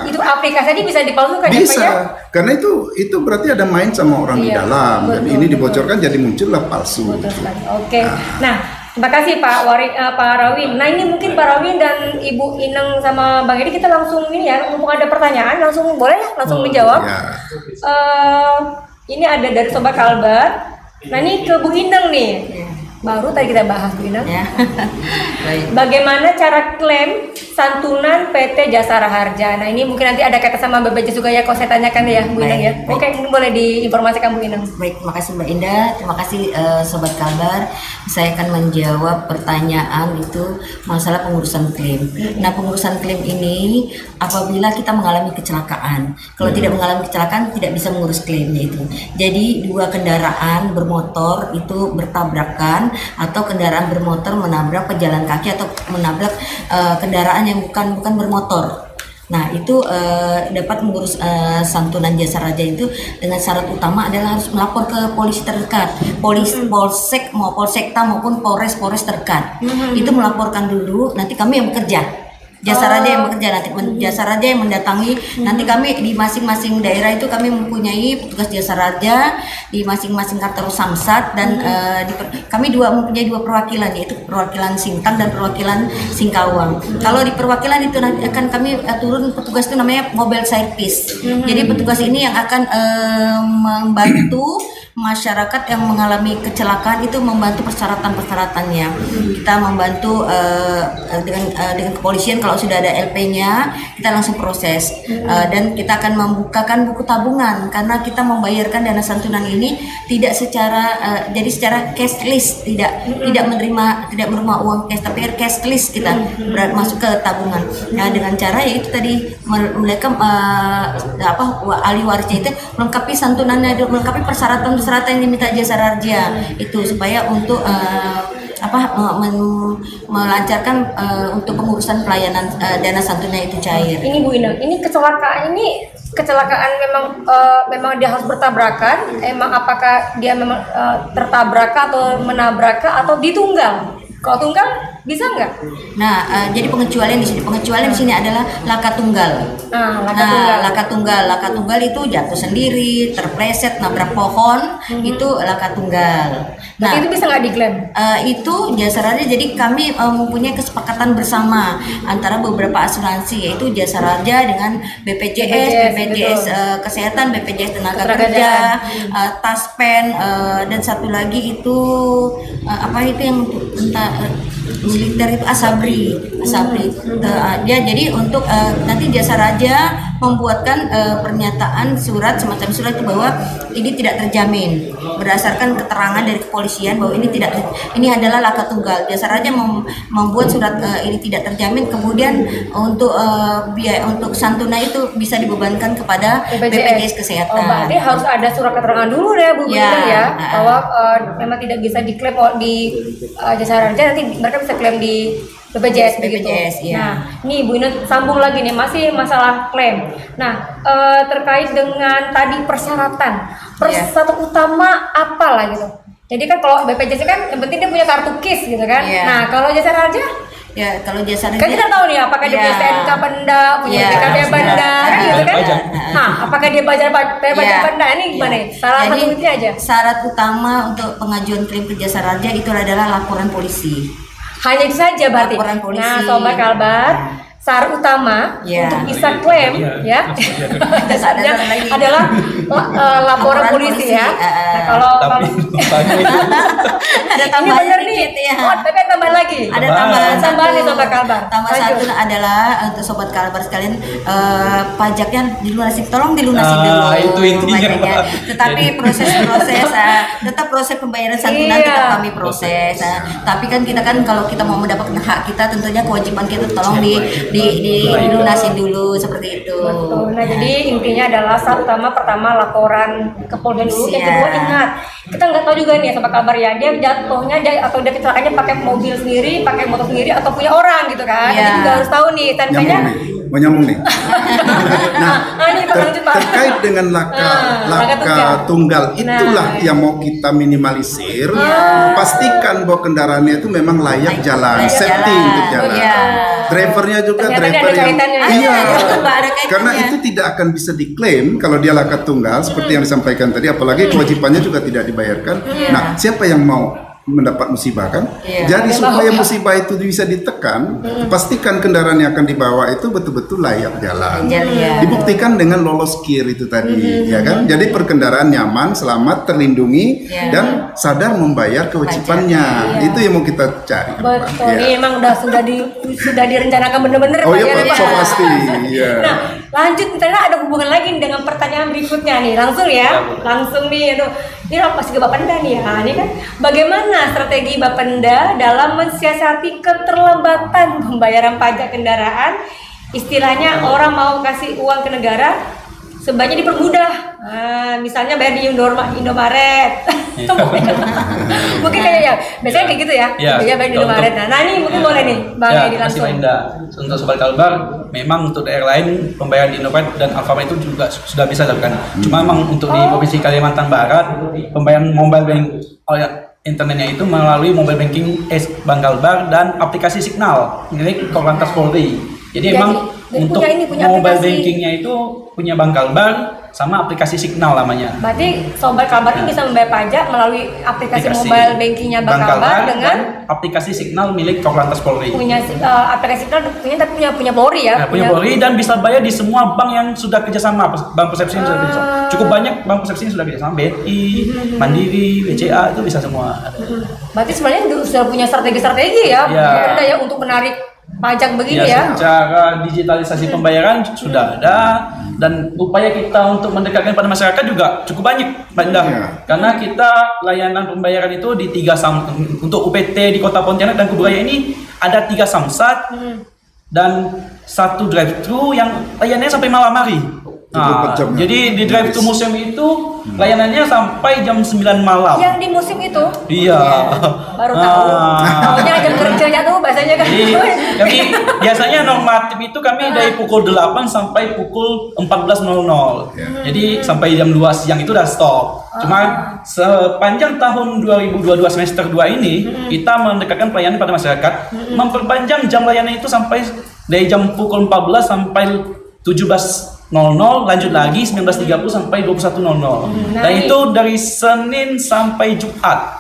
Itu aplikasinya bisa dipalsukan bisa, ya Pak ya? karena itu berarti ada main sama orang di dalam, dan ini dibocorkan jadi muncullah palsu. Oke. Nah, terima kasih Pak Rawin. Nah, ini mungkin Pak Rawin dan Ibu Ineng sama Bang Edi, kita langsung ini ya, mumpung ada pertanyaan, langsung boleh ya, langsung menjawab. Ya. Ini ada dari Sobat Kalbar. Nah, ini ke Bu Ineng nih. Baru tadi kita bahas Bu Ineng. Ya. Baik. Bagaimana cara klaim santunan PT Jasara Harja? Nah, ini mungkin nanti ada kaitan sama BPJS juga ya, kalau saya tanyakan ya Bu Ineng ya. Oke, mungkin boleh diinformasikan Bu Ineng. Baik, terima kasih Mbak Indah, terima kasih Sobat Kalbar. Saya akan menjawab pertanyaan itu masalah pengurusan klaim. Nah, pengurusan klaim ini apabila kita mengalami kecelakaan. Kalau tidak mengalami kecelakaan tidak bisa mengurus klaimnya itu. Jadi dua kendaraan bermotor itu bertabrakan, atau kendaraan bermotor menabrak pejalan kaki atau menabrak kendaraan yang bukan bermotor. Nah, itu dapat mengurus santunan jasa raja itu dengan syarat utama adalah harus melapor ke polisi terdekat, polsek mau polsekta maupun polres terdekat. Itu melaporkan dulu, nanti kami yang bekerja. Jasa raja yang bekerja, nanti jasa raja yang mendatangi. Nanti kami di masing-masing daerah itu kami mempunyai petugas jasa raja di masing-masing kantor Samsat, dan kami mempunyai dua perwakilan, yaitu perwakilan Sintang dan perwakilan Singkawang. Kalau di perwakilan itu nanti akan kami turun petugas itu namanya mobile service. Jadi petugas ini yang akan membantu masyarakat yang mengalami kecelakaan, itu membantu persyaratan-persyaratannya. Kita membantu dengan kepolisian, kalau sudah ada LP-nya kita langsung proses, dan kita akan membukakan buku tabungan, karena kita membayarkan dana santunan ini tidak secara jadi secara cashless, tidak menerima uang cash, tapi cashless, kita masuk ke tabungan. Nah, dengan cara yaitu tadi mereka ahli warisnya itu melengkapi santunannya, melengkapi persyaratan yang diminta jasa raja itu, supaya untuk melancarkan untuk pengurusan pelayanan dana santunan itu cair. Ini Bu Ineng, ini kecelakaan memang dia harus bertabrakan, apakah dia memang tertabrak atau menabrak atau ditunggal? Kalau tunggal bisa nggak? Nah, jadi pengecualian di sini adalah laka tunggal. Laka tunggal itu jatuh sendiri, terpleset, nabrak pohon, itu laka tunggal. Nah, itu bisa nggak diklaim? Itu jasa raja. Jadi kami mempunyai kesepakatan bersama antara beberapa asuransi, yaitu jasa raja dengan BPJS Kesehatan, BPJS Tenaga Kerja, Taspen, dan satu lagi itu itu yang militer itu Asabri. Jadi untuk nanti jasa raja membuatkan pernyataan semacam surat itu bahwa ini tidak terjamin berdasarkan keterangan dari kepolisian bahwa ini adalah laka tunggal. Jasa raja membuat surat ini tidak terjamin, kemudian untuk biaya untuk santunan itu bisa dibebankan kepada BPJS Kesehatan. Berarti harus ada surat keterangan dulu ya Bu Ineng ya, bahwa memang tidak bisa diklaim di jasa raja, nanti mereka bisa klaim di BPJS begitu. Ya. Nah, nih Bu Ineng sambung lagi nih, masih masalah klaim. Nah, terkait dengan tadi persyaratan utama apa lah gitu. Jadi kan kalau BPJS kan yang penting dia punya kartu KIS gitu kan. Nah, kalau jasa raja? Ya, kalau jasa raja kan kita tahu nih apakah dia punya STNK Benda, punya BKB Benda, gitu kan? Nah, apakah dia bayar pajak Benda? Ini gimana? Salah satu itu aja. Syarat utama untuk pengajuan klaim ke jasa raja itu adalah laporan polisi. Hanya itu saja berarti. Laporan polisi. Nah, Sobat Kalbar, syarat utama untuk bisa klaim adalah laporan polisi ya. Nah, kalau ada tambahan ini benar nih. Tapi ada tambahan lagi? Ada tambahan nih Sobat Kalbar. Tambah satu adalah untuk Sobat Kalbar sekalian, pajaknya dilunasi, tolong dilunasi dulu. Itu intinya. Pajaknya. Tetapi proses tetap proses pembayaran santunan tetap kami proses. Tapi kan kita kan kalau kita mau mendapatkan hak kita, tentunya kewajiban kita tolong dilunasi dulu seperti itu. Betul. Nah, jadi intinya adalah pertama laporan ke Polda dulu. Yang kedua, ingat, kita nggak tahu juga nih Sobat Kalbar ya, dia jatuhnya atau dia kecelakaannya pakai mobil sendiri, pakai motor sendiri, atau punya orang gitu kan. Jadi juga harus tahu nih, tandanya menyambung nih. Terkait dengan laka tunggal, itulah yang mau kita minimalisir. Pastikan bahwa kendaraannya itu memang layak jalan, safety untuk jalan. Drivernya juga driver yang karena itu tidak akan bisa diklaim kalau dia laka tunggal seperti yang disampaikan tadi, apalagi kewajibannya juga tidak dibayarkan. Nah, siapa yang mau mendapat musibah kan? Jadi supaya musibah itu bisa ditekan, pastikan kendaraan yang akan dibawa itu betul-betul layak jalan. Dibuktikan dengan lolos KIR itu tadi, ya kan? Jadi perkendaraan nyaman, selamat, terlindungi, dan sadar membayar kewajibannya. Itu yang mau kita cari. Betul, ini emang sudah direncanakan benar-benar. Oh iya, pasti. Nah, lanjut, misalnya ada hubungan lagi dengan pertanyaan berikutnya nih, langsung nih, ini pasti ke Bapenda nih ya. Ini kan bagaimana strategi Bapenda dalam mensiasati keterlambatan pembayaran pajak kendaraan? Istilahnya orang mau kasih uang ke negara, sebaiknya dipermudah. Misalnya bayar di Indomaret. Mungkin kayak biasanya kayak gitu ya. Bayar di Indomaret. Nah, ini mungkin boleh nih Bang Edi langsung. Untuk Sobat Kalbar, memang untuk daerah lain pembayaran di Indomaret dan Alfamart itu juga sudah bisa dilakukan. Cuma memang untuk di Provinsi Kalimantan Barat, pembayaran mobile bank internetnya itu melalui mobile banking Bank Kalbar dan aplikasi Signal milik Korlantas Polri. Jadi emang untuk mobile bankingnya itu punya Bank Kalbar sama aplikasi Signal namanya. Berarti Sobat Kalbar ini bisa membayar pajak melalui aplikasi mobile bankingnya Bank Kalbar dengan aplikasi Signal milik Korlantas Polri. Punya aplikasi Signal punya Polri ya. Punya Polri dan bisa bayar di semua bank yang sudah kerjasama. Bank Persepsi sudah kerjasama. Cukup banyak bank Persepsi sudah kerjasama. BNI, Mandiri, BCA itu bisa semua. Berarti sebenarnya sudah punya strategi ya, ya untuk menarik pajak begini ya. Secara digitalisasi pembayaran sudah ada, dan upaya kita untuk mendekatkan pada masyarakat juga cukup banyak, Pak Indah. Karena kita layanan pembayaran itu di 3 untuk UPT di Kota Pontianak dan Kuburaya ini ada 3 samsat dan 1 drive-thru yang layanannya sampai malam hari. Jadi di drive-thru museum itu layanannya sampai jam 9 malam. Yang di museum itu? Iya. Baru tahu. Maunya jam kerjanya tuh bahasanya kan. Kami biasanya normatif itu kami dari pukul 8 sampai pukul 14.00. Jadi sampai jam 2 siang itu udah stop. Cuma sepanjang tahun 2022 semester 2 ini kita mendekatkan pelayanan pada masyarakat, memperpanjang jam layanan itu sampai dari jam pukul 14 sampai 17.00, lanjut lagi 19.30 sampai 21.00. Dan itu dari Senin sampai Jumat.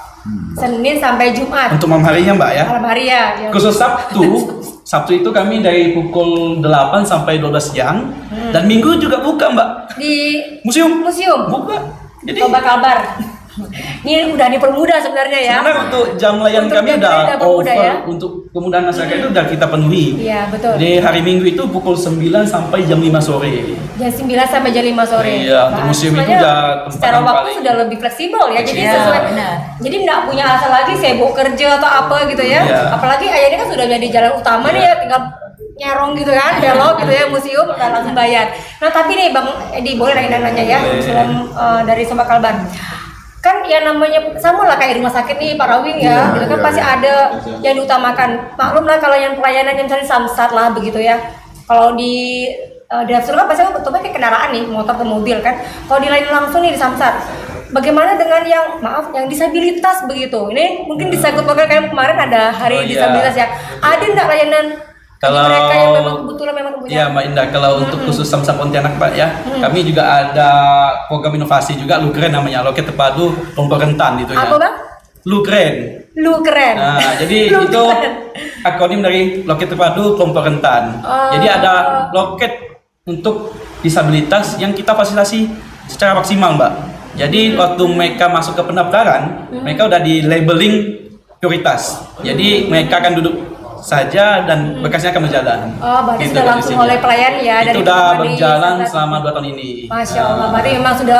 Senin sampai Jumat. Untuk malam harinya, Mbak ya. Malam hari ya. Khusus Sabtu itu kami dari pukul 8 sampai 12 siang. Dan Minggu juga buka, Mbak. Di museum buka. Jadi Sobat Kalbar. Ini udah dipermudah sebenarnya ya. Sebenarnya untuk jam layanan kami udah over ya? Untuk kemudahan masyarakat itu udah kita penuhi. Iya, betul. Di hari Minggu itu pukul 9 sampai jam 5 sore. Jam 9 sampai jam 5 sore. Iya, untuk museum itu udah tempat secara waktu paling sudah lebih fleksibel ya. Jadi sesuai. Jadi nggak punya asal lagi sibuk kerja atau apa gitu ya. Apalagi ayahnya kan sudah jadi jalan utama nih ya, tinggal nyerong gitu kan, belok gitu ya, museum udah langsung bayar. Nah, tapi nih Bang Edi, boleh nanya ya, dari Sobat Kalbar. Kan yang namanya sama lah kayak rumah sakit nih Pak Rawing ya, gitu kan pasti ada yang diutamakan. Maklum lah kalau yang pelayanan yang misalnya samsat lah begitu ya. Kalau di drive-thru kan pasti betul kayak kendaraan nih, motor atau mobil kan. Kalau di layanan langsung nih di samsat, bagaimana dengan yang yang disabilitas begitu? Ini mungkin disangkut pakai kayak kemarin ada hari disabilitas ya. Ada nggak layanan kalau mereka yang memang kebetulan punya? Ya Mbak Indah, kalau untuk khusus Samsat Pontianak Pak ya, kami juga ada program inovasi juga, Lukren namanya, Loket Terpadu Kelompok Rentan itu ya. Apa Bang? Lukren. Nah, jadi itu akronim dari Loket Terpadu Kelompok Rentan. Jadi ada loket untuk disabilitas yang kita fasilitasi secara maksimal, Mbak. Jadi waktu mereka masuk ke pendaftaran, mereka udah di labeling prioritas. Jadi mereka akan duduk saja dan berkasnya akan berjalan. Oh, berarti Gitu sudah langsung kondisinya. oleh pelayan ya dari Itu udah company berjalan standar. selama 2 tahun ini. Masya Allah, berarti memang sudah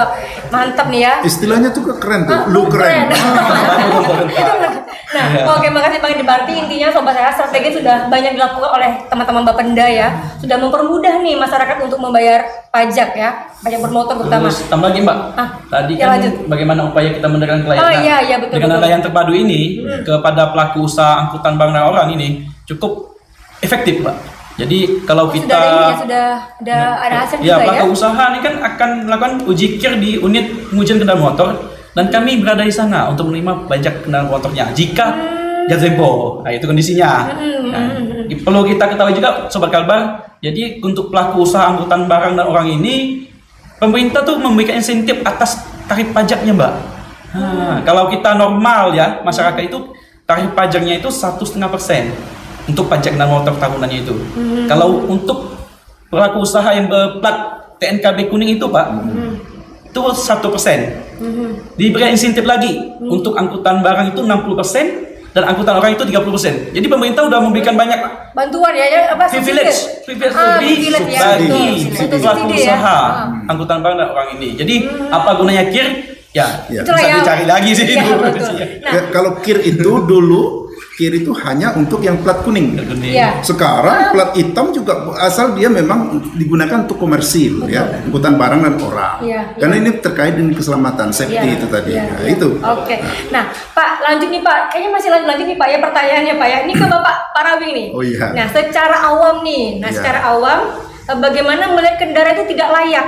mantap nih ya. Istilahnya juga keren tuh, lu keren. Nah, oke, makasih Bang Indi. Berarti intinya sobat saya strategi sudah banyak dilakukan oleh teman-teman Bapenda ya. Sudah mempermudah nih masyarakat untuk membayar pajak ya, pajak bermotor terutama. Terus tambah lagi Mbak, tadi ya kan lanjut. bagaimana upaya kita mendekatkan klien. Oh, iya, betul, Dengan betul. layanan terpadu ini kepada pelaku usaha angkutan barang dan orang ini cukup efektif Mbak. Jadi kalau kita Sudah ada ini ya, sudah ada hasil ya, juga ya. pelaku usaha ini kan akan melakukan uji kir di unit pengujian kendaraan motor dan kami berada di sana untuk menerima pajak kendaraan motornya jika jatuh tempo. Nah, itu kondisinya. Nah, perlu kita ketahui juga Sobat Kalbar, jadi untuk pelaku usaha angkutan barang dan orang ini pemerintah tuh memberikan insentif atas tarif pajaknya Mbak. Nah, kalau kita normal ya, masyarakat itu tarif pajaknya itu 1,5% untuk pajak kendaraan motor tahunannya itu. Kalau untuk pelaku usaha yang berplat TNKB kuning itu Pak, itu 1%. Diberi insentif lagi untuk angkutan barang itu 60% dan angkutan orang itu 30%. Jadi pemerintah udah memberikan banyak Bantuan ya apa privilege privilege lebih ya, bagi betul. pelaku Subsidi ya. usaha angkutan barang dan orang ini. Jadi apa gunanya KIR? Ya, Itulah bisa yang- dicari lagi sih Iya, itu. betul. Nah, Kalau KIR itu dulu, KIR itu hanya untuk yang plat kuning. Iya. Sekarang plat hitam juga asal dia memang digunakan untuk komersil ya, angkutan barang dan orang. Iya, Karena ini terkait dengan keselamatan safety Iya, itu tadi. iya, Nah, iya. itu. Oke. Nah, Pak, lanjut nih Pak. Kayaknya masih lanjut nih Pak ya pertanyaannya Pak ya. Ini ke Bapak Parawing nih. Oh, iya. Nah, secara awam nih. Nah, Iya. secara awam bagaimana melihat kendaraan itu tidak layak?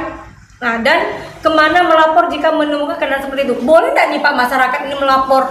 Nah, dan kemana melapor jika menemukan kendaraan seperti itu? Boleh nggak nih Pak masyarakat ini melapor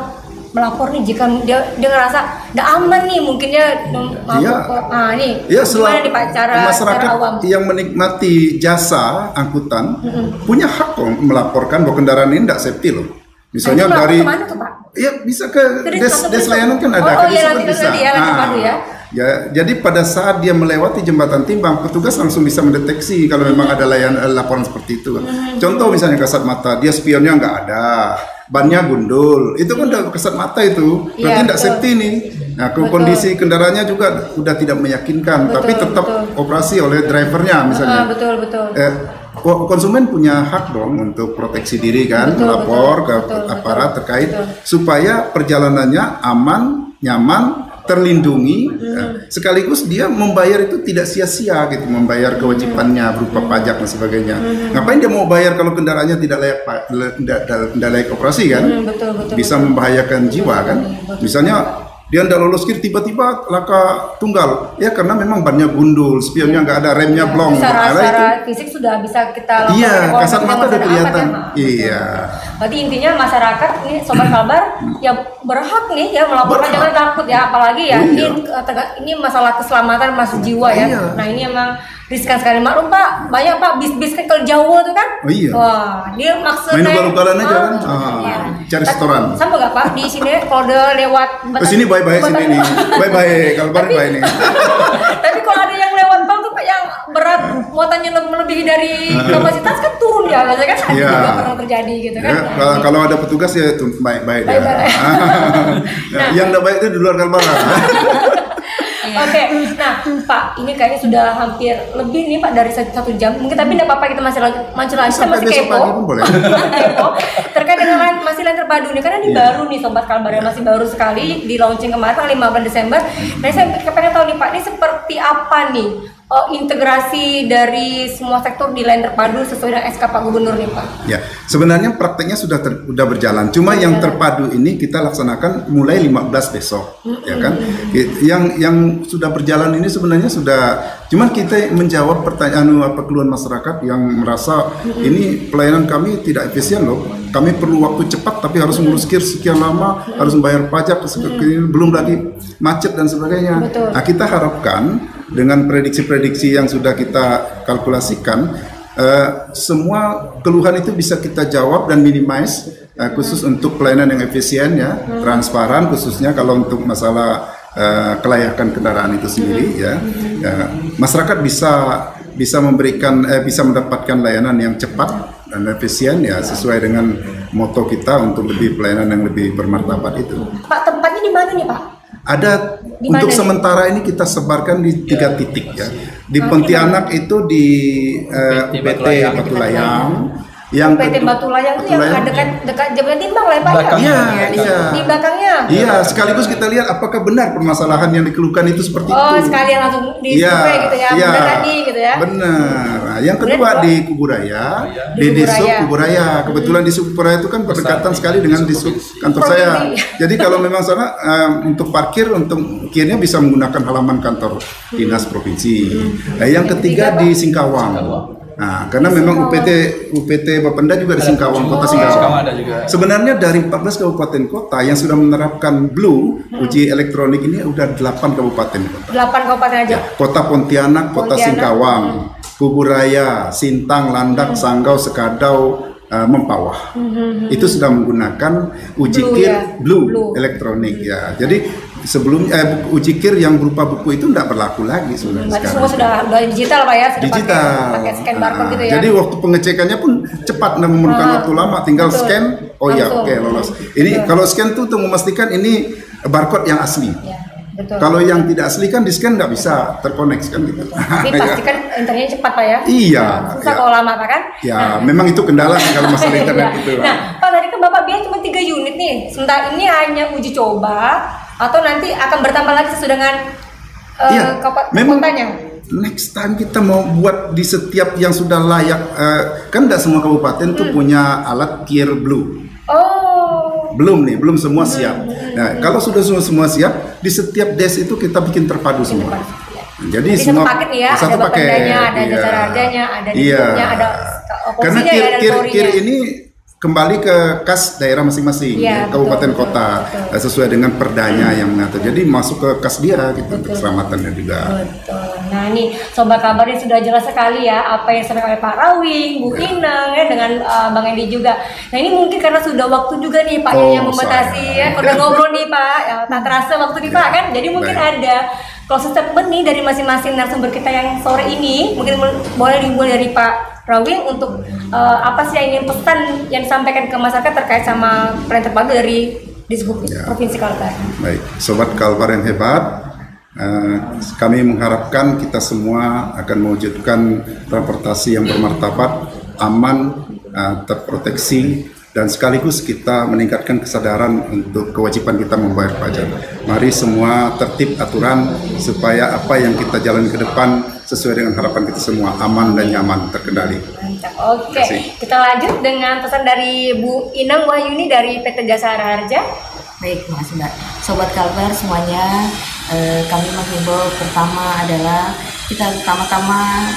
nih jika dia ngerasa nggak aman nih mungkin dia Iya. nih Ya, gimana nih Pak cara masyarakat awam? yang menikmati jasa angkutan punya hak kok melaporkan bahwa kendaraan ini tidak safety loh. Misalnya Nah, itu dari kemana tuh Pak? ya bisa ke Ke des layanan kan ada, Oh, ke iya, des nanti bisa. ya, nanti terpadu ya. Ya, jadi pada saat dia melewati jembatan timbang, petugas langsung bisa mendeteksi kalau memang ada laporan seperti itu. Contoh misalnya kasat mata, dia spionnya nggak ada, bannya gundul, itu kan udah kasat mata itu, berarti Iya, tidak betul. safety nih. Nah, kondisi kendaraannya juga udah tidak meyakinkan, tapi tetap operasi oleh drivernya misalnya. Betul. Konsumen punya hak dong untuk proteksi diri kan, melapor ke aparat terkait supaya perjalanannya aman, nyaman, terlindungi, sekaligus dia membayar itu tidak sia-sia gitu, membayar kewajibannya berupa pajak dan sebagainya. Ngapain dia mau bayar kalau kendaraannya tidak layak operasi kan? Betul. Bisa membahayakan jiwa kan? Misalnya dia tidak lolos KIR tiba-tiba laka tunggal ya karena memang bannya gundul, spionnya nggak ada, remnya blong. Secara fisik sudah bisa kita lakukan. Iya, Kalau kasat kita mata udah masih ada kelihatan. apa, ya? Iya. Berarti intinya masyarakat nih Sobat Kalbar ya berhak nih ya melaporkan, jangan takut ya, apalagi ya ini masalah keselamatan masih jiwa ya. Iya. Nah ini emang riskan sekali. Maklum Pak, banyak Pak bis-bis ke Jawa tuh kan. Oh iya. Wah, dia maksudnya Main ugal-ugalan aja kan, iya. cari setoran. Sama nggak Pak di sini kalau udah lewat Ke sini bye-bye sini nih. Bye-bye, kalau balik bye nih. Tapi kalau ada yang lewat bank tuh Pak yang berat muatannya melebihi dari kapasitas kan turun ya, biasanya kan ada Iya. juga pernah terjadi gitu kan. Ya, kalau ada petugas ya itu baik-baik dia. Baik-baik. Ya, yang tidak baik itu di luar Kalbar. Oke, nah Pak, ini kayaknya sudah hampir lebih nih Pak dari 1 jam. Mungkin tapi tidak apa-apa, kita masih lanjut lagi, kita Sampai masih besok kepo. pagi pun boleh. Kepo. Terkait dengan masih lain terpadu nih, karena ini baru nih Sobat Kalbar, masih baru sekali di launching kemarin tanggal 15 Desember. Nah, saya pengen tahu nih Pak, ini seperti apa nih integrasi dari semua sektor di lain terpadu sesuai dengan SK Pak Gubernur nih Pak? Ya, sebenarnya prakteknya sudah berjalan. Cuma yang terpadu ini kita laksanakan mulai 15 besok, ya kan? Yang sudah berjalan ini sebenarnya sudah. Cuman kita menjawab pertanyaan keluhan masyarakat yang merasa ini pelayanan kami tidak efisien loh. Kami perlu waktu cepat tapi harus ngurus KIR sekian lama, harus membayar pajak, belum lagi macet dan sebagainya. Betul. Nah, kita harapkan dengan prediksi-prediksi yang sudah kita kalkulasikan, semua keluhan itu bisa kita jawab dan minimize, khusus untuk pelayanan yang efisien ya, transparan, khususnya kalau untuk masalah kelayakan kendaraan itu sendiri ya. Masyarakat bisa mendapatkan layanan yang cepat dan efisien ya, sesuai dengan moto kita untuk lebih pelayanan yang lebih bermartabat itu. Pak, tempatnya di mana nih Pak? Ada Di untuk mana sementara ini kita sebarkan di 3 titik ya. Di Pontianak itu di PT Batulayang. Yang PT Batulayang itu yang dekat Jembatan Timbang lah ya Pak? Iya, iya. Di belakangnya? Iya, sekaligus kita lihat apakah benar permasalahan yang dikeluhkan itu seperti itu. Oh, sekalian langsung di survei gitu ya, benar tadi gitu ya. Benar. Nah, yang kedua di Kuburaya, di Disub Kuburaya. Kebetulan Disub Kuburaya itu kan berdekatan sekali dengan Disub kantor saya. Jadi kalau memang sana untuk parkir, untuk kirnya bisa menggunakan halaman kantor dinas provinsi. Nah, yang ketiga di Singkawang. Nah, karena memang UPT Bapenda juga di Singkawang, Kota Singkawang. Sebenarnya dari 14 kabupaten kota yang sudah menerapkan Blue uji elektronik ini udah 8 kabupaten kota. 8 kabupaten aja. Kota Pontianak, Kota Singkawang, Kuburaya, Sintang, Landak, Sanggau, Sekadau, Mempawah. Itu sudah menggunakan uji KIR Blue elektronik ya. Jadi sebelum uji KIR yang berupa buku itu tidak berlaku lagi sudah. Berarti semua sudah digital Pak ya? Sudah digital. Pakai scan barcode gitu ya. Jadi waktu pengecekannya pun cepat, tidak memerlukan waktu lama, tinggal scan. Oh ya, oke, lolos. Ini kalau scan tuh untuk memastikan ini barcode yang asli. Ya, betul. Kalau yang tidak asli kan di scan nggak bisa terkoneksi kan gitu. Tapi pastikan internetnya cepat Pak ya? Iya. Susah kalau lama Pak kan? Ya, memang itu kendala sih kalau masalah internet itu. Nah, Pak tadi kan Bapak bilang cuma 3 unit nih. Sementara ini hanya uji coba atau nanti akan bertambah lagi sesuai dengan kotanya? Next time kita mau buat di setiap yang sudah layak, kan tidak semua kabupaten tuh punya alat KIR Blue. Oh. Belum semua siap. Nah, kalau sudah semua siap, di setiap des itu kita bikin terpadu semua. Jadi semua satu paket nih ya, ada bapendanya, ada jasa rajanya, ada dikutnya, ada karena oposisinya ya, ada KIR ini kembali ke kas daerah masing-masing, kabupaten kota, sesuai dengan perdanya yang mengatur. Jadi masuk ke kas dia gitu, untuk keselamatannya juga. Betul. Nah ini Sobat Kabarnya sudah jelas sekali ya apa yang disampaikan oleh Pak Rawing, Bu Inang ya dengan Bang Edi juga. Nah ini mungkin karena sudah waktu juga nih Pak yang membatasi ya, udah ngobrol nih Pak, ya, tak terasa waktu nih Pak kan. Jadi mungkin ada closing statement nih dari masing-masing narasumber kita yang sore ini. Mungkin boleh dimulai dari Pak Rawing untuk apa sih yang ingin pesan yang disampaikan ke masyarakat terkait sama plan terpadu dari Dishub Provinsi Kalbar. Baik, Sobat Kalbar yang hebat, kami mengharapkan kita semua akan mewujudkan transportasi yang bermartabat, aman, terproteksi, dan sekaligus kita meningkatkan kesadaran untuk kewajiban kita membayar pajak. Mari semua tertib aturan supaya apa yang kita jalan ke depan sesuai dengan harapan kita semua, aman dan nyaman, terkendali. Mantap. Oke, kita lanjut dengan pesan dari Bu Inang Wahyuni dari PT Jasa Harja. Baik, makasih Mbak. Sobat Kalbar semuanya, kami menghimbau pertama adalah kita pertama-tama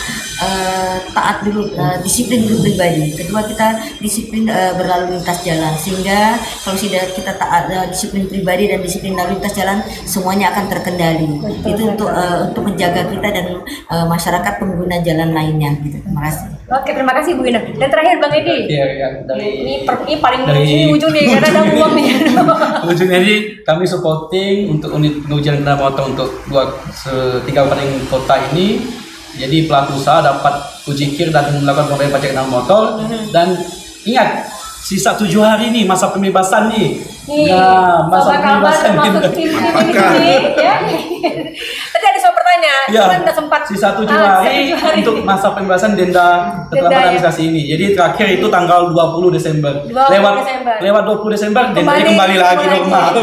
taat dulu, disiplin dulu pribadi. Kedua kita disiplin berlalu lintas jalan, sehingga kalau sudah kita taat disiplin pribadi dan disiplin lalu lintas jalan, semuanya akan terkendali. Itu untuk menjaga kita dan masyarakat pengguna jalan lainnya. Gitu. Terima kasih. Oke, terima kasih Bu Inang. Dan terakhir Bang Edi. Iya, ini paling ujung nih karena ada uang nih. Ujungnya ini kami supporting untuk unit pengujian kendaraan motor untuk 3 kabupaten kota ini. Jadi pelaku usaha dapat uji KIR dan melakukan pembayaran pajak kendaraan motor. Dan ingat, sisa 7 hari nih masa pembebasan nih. Nah, masa pembebasan ini ya. Tadi ada soal pertanyaan, cuman nggak sempat. Sisa 7 hari untuk masa pembebasan denda keterlambatan administrasi ini. Jadi terakhir itu tanggal 20 Desember. Lewat 20 Desember dendanya kembali lagi normal.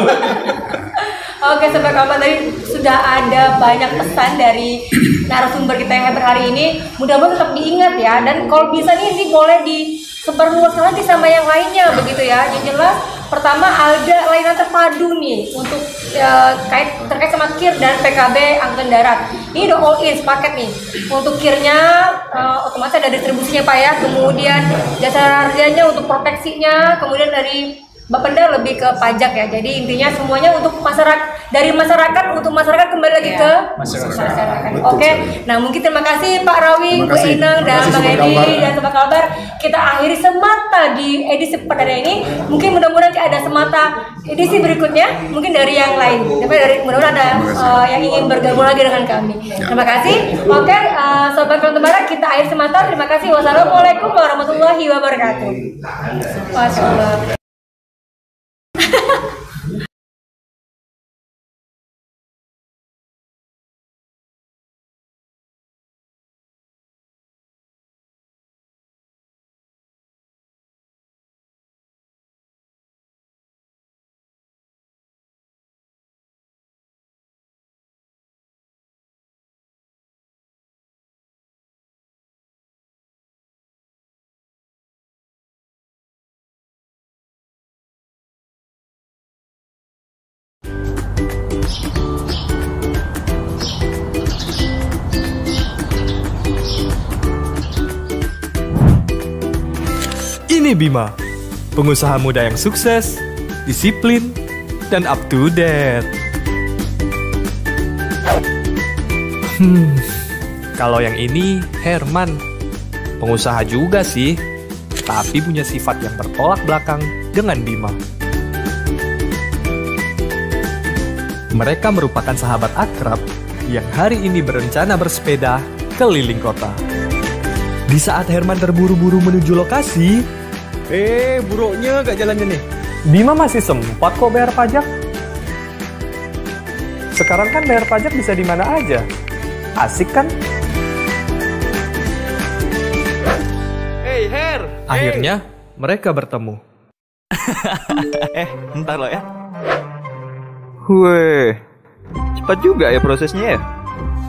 Oke, Sobat Kalbar, tadi sudah ada banyak pesan dari narasumber kita yang hebat hari ini. Mudah-mudahan tetap diingat ya. Dan kalau bisa nih boleh disebarluas lagi sama yang lainnya begitu ya. Yang jelas pertama ada layanan terpadu nih untuk terkait sama KIR dan PKB Angkutan Darat. Ini udah all in paket nih. Untuk KIR-nya otomatis ada distribusinya Pak ya. Kemudian jasa harganya untuk proteksinya, kemudian dari Bapenda lebih ke pajak ya. Jadi intinya semuanya untuk masyarakat, dari masyarakat untuk masyarakat kembali lagi ke masyarakat. Oke. Nah, mungkin terima kasih Pak Rawing, Bu Inang dan Bang Edi dan Sobat Kalbar. Kita akhiri semata di edisi perdana ini. Mungkin mudah-mudahan ada semata edisi berikutnya mungkin dari yang lain. Tapi mudah-mudahan ada yang ingin bergabung lagi dengan kami. Terima kasih. Oke, Sobat Kalbar, kita akhiri semata. Terima kasih. Wassalamualaikum warahmatullahi wabarakatuh. Wassalamualaikum. Pilih Bima, pengusaha muda yang sukses, disiplin, dan up to date. Kalau yang ini Herman, pengusaha juga sih, tapi punya sifat yang bertolak belakang dengan Bima. Mereka merupakan sahabat akrab yang hari ini berencana bersepeda keliling kota. Di saat Herman terburu-buru menuju lokasi, buruknya gak jalannya nih. Bima masih sempat kok bayar pajak. Sekarang kan bayar pajak bisa di mana aja. Asik kan? Hey Her. Akhirnya mereka bertemu. Ntar lo ya. Weh, cepat juga ya prosesnya ya?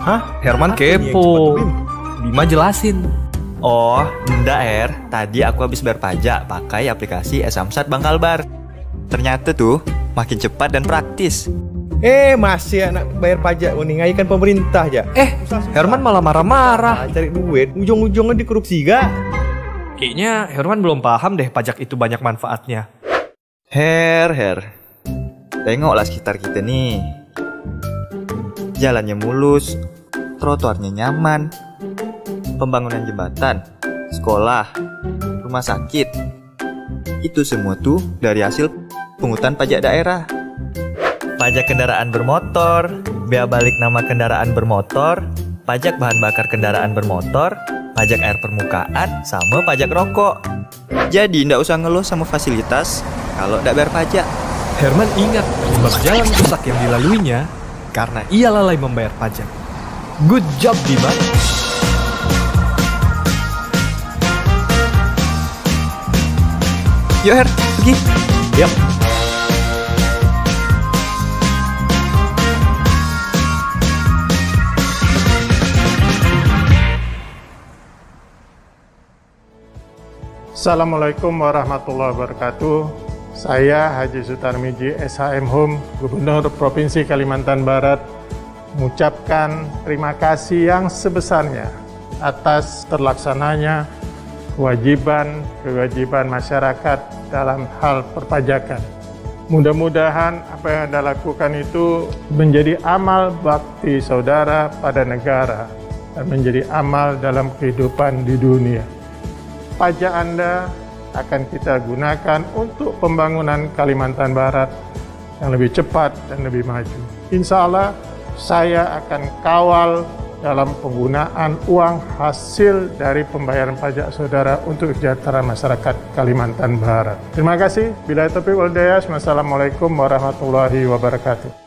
Hah? Herman Apa ini yang kepo. cepat, Bim? Bima jelasin. Oh, enggak Her. Tadi aku habis bayar pajak pakai aplikasi e-Samsat Bank Kalbar. Ternyata tuh makin cepat dan praktis. Masih anak bayar pajak ngaikan pemerintah aja. Herman malah marah-marah. Cari duit, ujung-ujungnya dikorupsi gak? Kayaknya Herman belum paham deh pajak itu banyak manfaatnya. Her. Tengoklah sekitar kita nih. Jalannya mulus, trotoarnya nyaman, pembangunan jembatan, sekolah, rumah sakit. Itu semua tuh dari hasil pungutan pajak daerah. Pajak kendaraan bermotor, bea balik nama kendaraan bermotor, pajak bahan bakar kendaraan bermotor, pajak air permukaan, sama pajak rokok. Jadi ndak usah ngeluh sama fasilitas kalau ndak bayar pajak. Herman ingat penyebab jalan rusak yang dilaluinya karena ia lalai membayar pajak. Good job, Bima. Yuk Her, pergi. Yap. Assalamualaikum warahmatullahi wabarakatuh. Saya Haji Sutarmiji SHM Hum, Gubernur Provinsi Kalimantan Barat, mengucapkan terima kasih yang sebesarnya atas terlaksananya kewajiban masyarakat dalam hal perpajakan. Mudah-mudahan apa yang Anda lakukan itu menjadi amal bakti saudara pada negara dan menjadi amal dalam kehidupan di dunia. Pajak Anda akan kita gunakan untuk pembangunan Kalimantan Barat yang lebih cepat dan lebih maju. Insya Allah saya akan kawal dalam penggunaan uang hasil dari pembayaran pajak saudara untuk kesejahteraan masyarakat Kalimantan Barat. Terima kasih. Billahi taufiq wal hidayah. Wassalamualaikum warahmatullahi wabarakatuh.